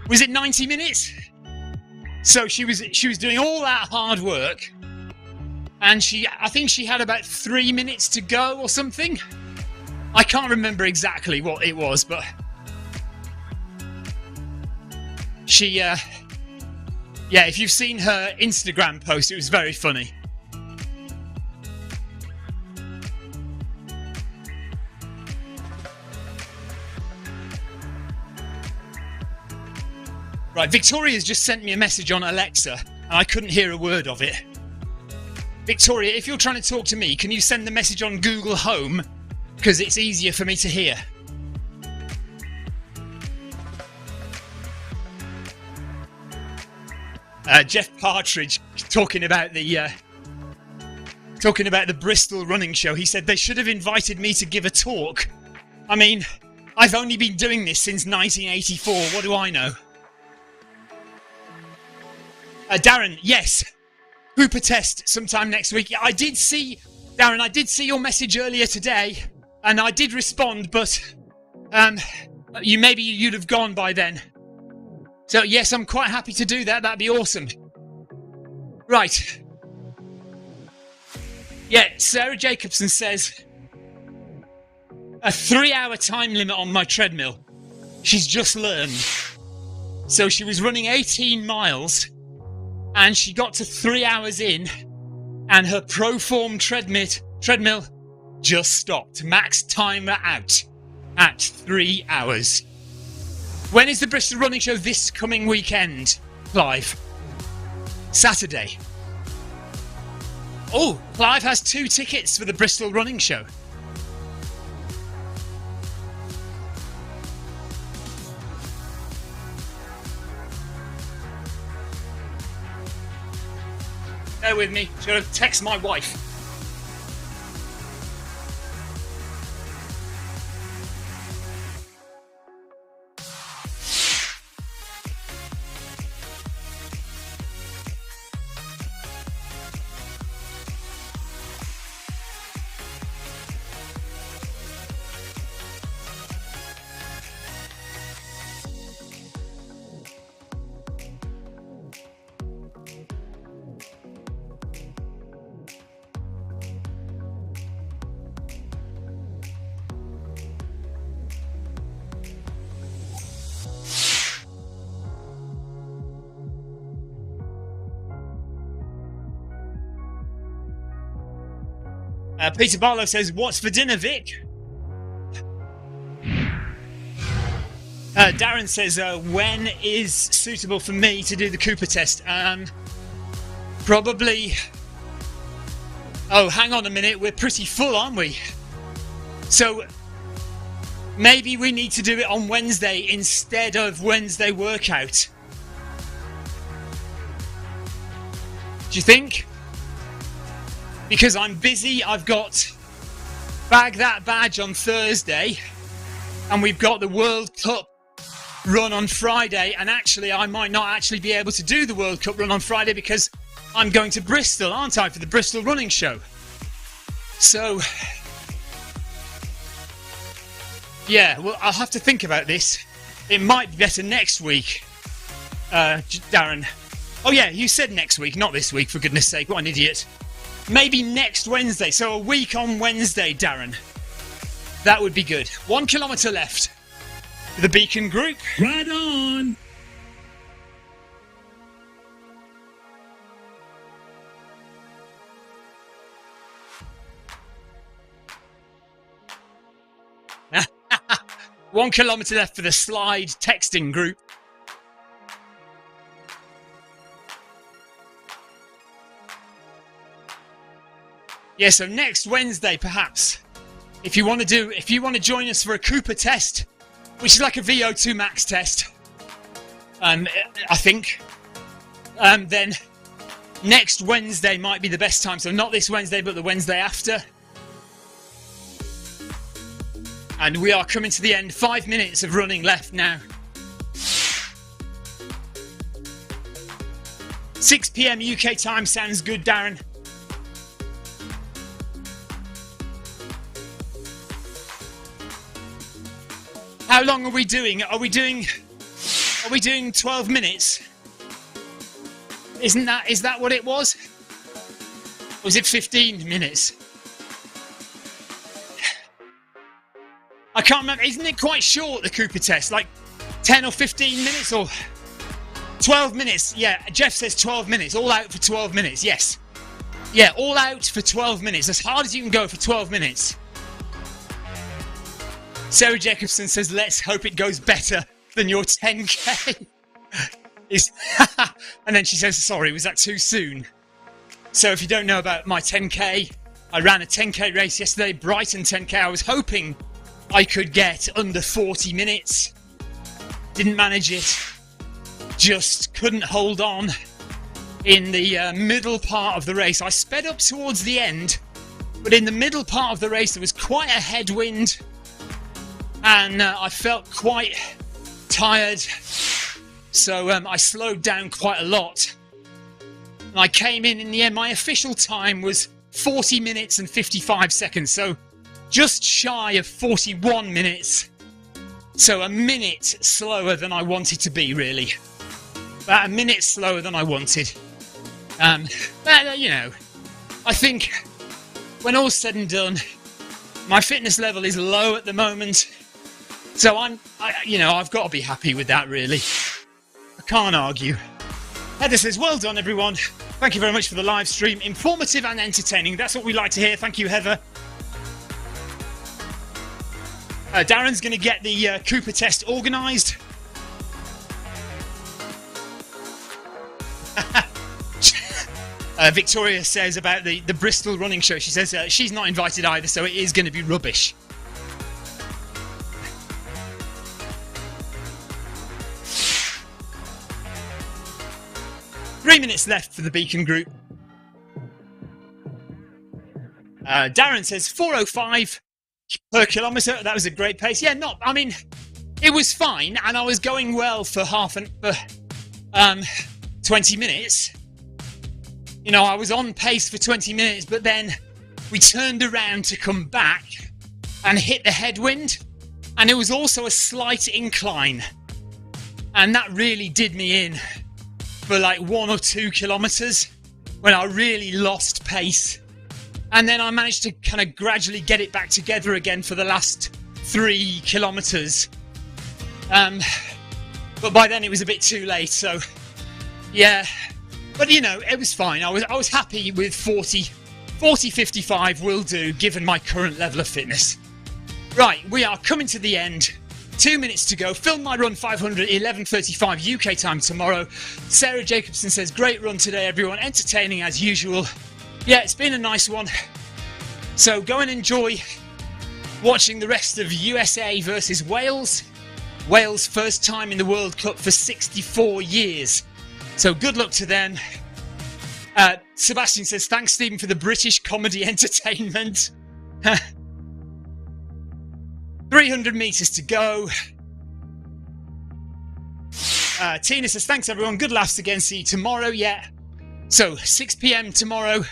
was it 90 minutes? So she was doing all that hard work, and I think she had about 3 minutes to go or something. I can't remember exactly what it was, but she, yeah, if you've seen her Instagram post, it was very funny. Right, Victoria's just sent me a message on Alexa, and I couldn't hear a word of it. Victoria, if you're trying to talk to me, can you send the message on Google Home? Because it's easier for me to hear. Jeff Partridge talking about the Bristol running show. He said they should have invited me to give a talk. I mean, I've only been doing this since 1984. What do I know? Darren, yes, Hooper test sometime next week. I did see, Darren, I did see your message earlier today, and I did respond, but you'd have gone by then. So yes, I'm quite happy to do that. That'd be awesome. Right. Yeah, Sarah Jacobson says a 3-hour time limit on my treadmill. She's just learned. So she was running 18 miles. And she got to 3 hours in, and her Proform treadmill just stopped. Max timer out at 3 hours. When is the Bristol Running Show this coming weekend, Clive? Saturday. Oh, Clive has 2 tickets for the Bristol Running Show. Bear with me. I'm going to text my wife. Peter Barlow says, what's for dinner, Vic? Darren says, when is suitable for me to do the Cooper test? Probably... Oh, hang on a minute. We're pretty full, aren't we? So, maybe we need to do it on Wednesday instead of Wednesday workout. Do you think? Because I'm busy, I've got Bag That Badge on Thursday, and we've got the World Cup run on Friday, and actually I might not actually be able to do the World Cup run on Friday because I'm going to Bristol, aren't I, for the Bristol Running Show. So, Yeah, well, I'll have to think about this. It might be better next week, Darren. Oh yeah, you said next week, not this week, for goodness sake, what an idiot. Maybe next Wednesday, so a week on Wednesday, Darren. That would be good. 1 kilometre left. The Beacon Group. Right on! One kilometre left for the slide texting group. Yeah, so next Wednesday, perhaps, if you want to join us for a Cooper test, which is like a VO2 max test, I think, then next Wednesday might be the best time. So not this Wednesday, but the Wednesday after. And we are coming to the end. 5 minutes of running left now. 6 p.m. UK time sounds good, Darren. How long are we doing? Are we doing 12 minutes? Is that what it was? Or was it 15 minutes? I can't remember. Isn't it quite short, the Cooper test? Like 10 or 15 minutes or 12 minutes? Yeah, Jeff says 12 minutes. All out for 12 minutes. Yes. Yeah, all out for 12 minutes. As hard as you can go for 12 minutes. Sarah Jacobson says, let's hope it goes better than your 10K. And then she says, sorry, was that too soon? So if you don't know about my 10K, I ran a 10K race yesterday, Brighton 10K. I was hoping I could get under 40 minutes. Didn't manage it. Just couldn't hold on in the middle part of the race. I sped up towards the end, but in the middle part of the race there was quite a headwind. And I felt quite tired, so I slowed down quite a lot. And I came in the end, my official time was 40 minutes and 55 seconds, so just shy of 41 minutes. So a minute slower than I wanted to be, really. About a minute slower than I wanted. But, you know, I think when all's said and done, my fitness level is low at the moment. So I've got to be happy with that, really. I can't argue. Heather says, well done, everyone. Thank you very much for the live stream. Informative and entertaining. That's what we like to hear. Thank you, Heather. Darren's going to get the Cooper test organised. Victoria says about the Bristol running show. She says she's not invited either, so it is going to be rubbish. Three minutes left for the Beacon Group. Darren says 4:05 per kilometre. That was a great pace. Yeah, it was fine, and I was going well for 20 minutes. You know, I was on pace for 20 minutes, but then we turned around to come back and hit the headwind, and it was also a slight incline, and that really did me in for like 1 or 2 kilometres when I really lost pace. And then I managed to kind of gradually get it back together again for the last 3 kilometres. But by then it was a bit too late, so yeah. But you know, it was fine. I was happy with 40-55 will do, given my current level of fitness. Right, we are coming to the end. 2 minutes to go. Film my run 500, 11:35 UK time tomorrow. Sarah Jacobson says, great run today, everyone. Entertaining as usual. Yeah, it's been a nice one. So go and enjoy watching the rest of USA versus Wales. Wales' first time in the World Cup for 64 years. So good luck to them. Sebastian says, thanks, Stephen, for the British comedy entertainment. 300 metres to go. Tina says, thanks, everyone. Good laughs again. See you tomorrow. Yeah. So 6 p.m. tomorrow,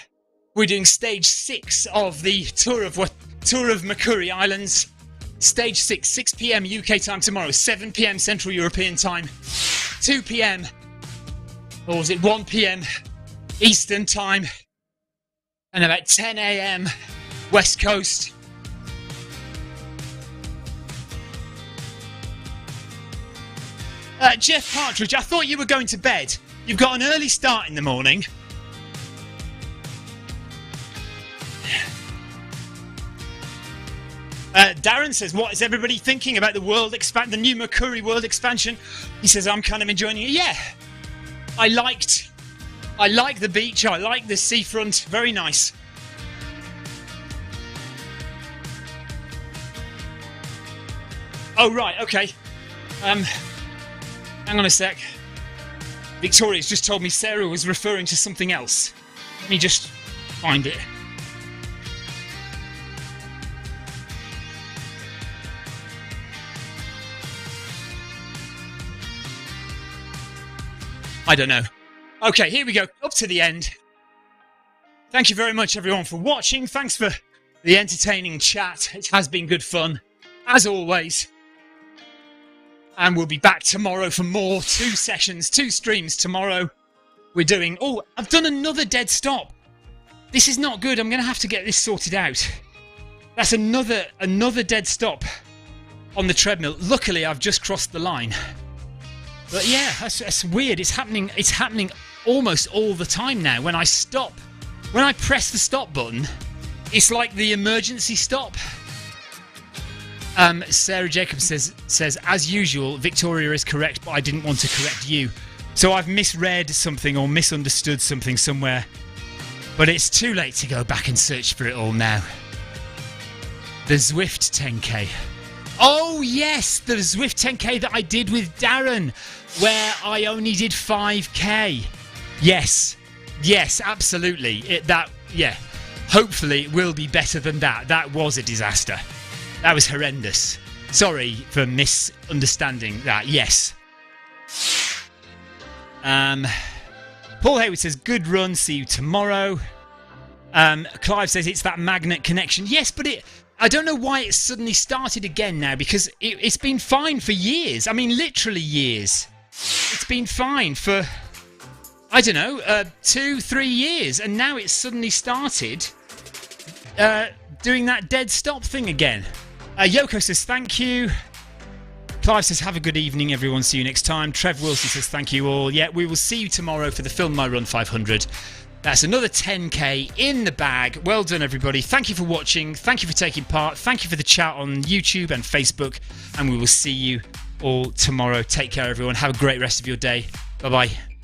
we're doing stage 6 of the tour of Makuri Islands. Stage 6, 6 p.m. UK time tomorrow, 7 p.m. Central European time, 2 p.m. or was it 1 p.m. Eastern time, and about 10 a.m. West Coast. Jeff Partridge, I thought you were going to bed. You've got an early start in the morning. Darren says, what is everybody thinking about the the new Makuri world expansion? He says, I'm kind of enjoying it. Yeah, I like the beach. I like the seafront. Very nice. Oh, right. Okay. Hang on a sec. Victoria's just told me Sarah was referring to something else. Let me just find it. I don't know. Okay, here we go. Up to the end. Thank you very much, everyone, for watching. Thanks for the entertaining chat. It has been good fun, as always. And we'll be back tomorrow for more. 2 sessions, 2 streams tomorrow. We're doing... Oh, I've done another dead stop. This is not good. I'm going to have to get this sorted out. That's another dead stop on the treadmill. Luckily, I've just crossed the line. But yeah, that's weird. It's happening almost all the time now. When I stop, when I press the stop button, it's like the emergency stop. Sarah Jacobs says, as usual, Victoria is correct, but I didn't want to correct you. So I've misread something or misunderstood something somewhere. But it's too late to go back and search for it all now. The Zwift 10k. Oh yes, the Zwift 10k that I did with Darren, where I only did 5k. Yes, absolutely. Hopefully it will be better than that. That was a disaster. That was horrendous. Sorry for misunderstanding that. Yes. Paul Hayward says, good run, see you tomorrow. Clive says it's that magnet connection. Yes, but I don't know why it suddenly started again now, because it's been fine for years. I mean, literally years. It's been fine for, I don't know, 2-3 years. And now it's suddenly started doing that dead stop thing again. Yoko says, thank you. Clive says, have a good evening, everyone. See you next time. Trev Wilson says, thank you all. Yeah, we will see you tomorrow for the Film My Run 500. That's another 10k in the bag. Well done, everybody. Thank you for watching. Thank you for taking part. Thank you for the chat on YouTube and Facebook. And we will see you all tomorrow. Take care, everyone. Have a great rest of your day. Bye-bye.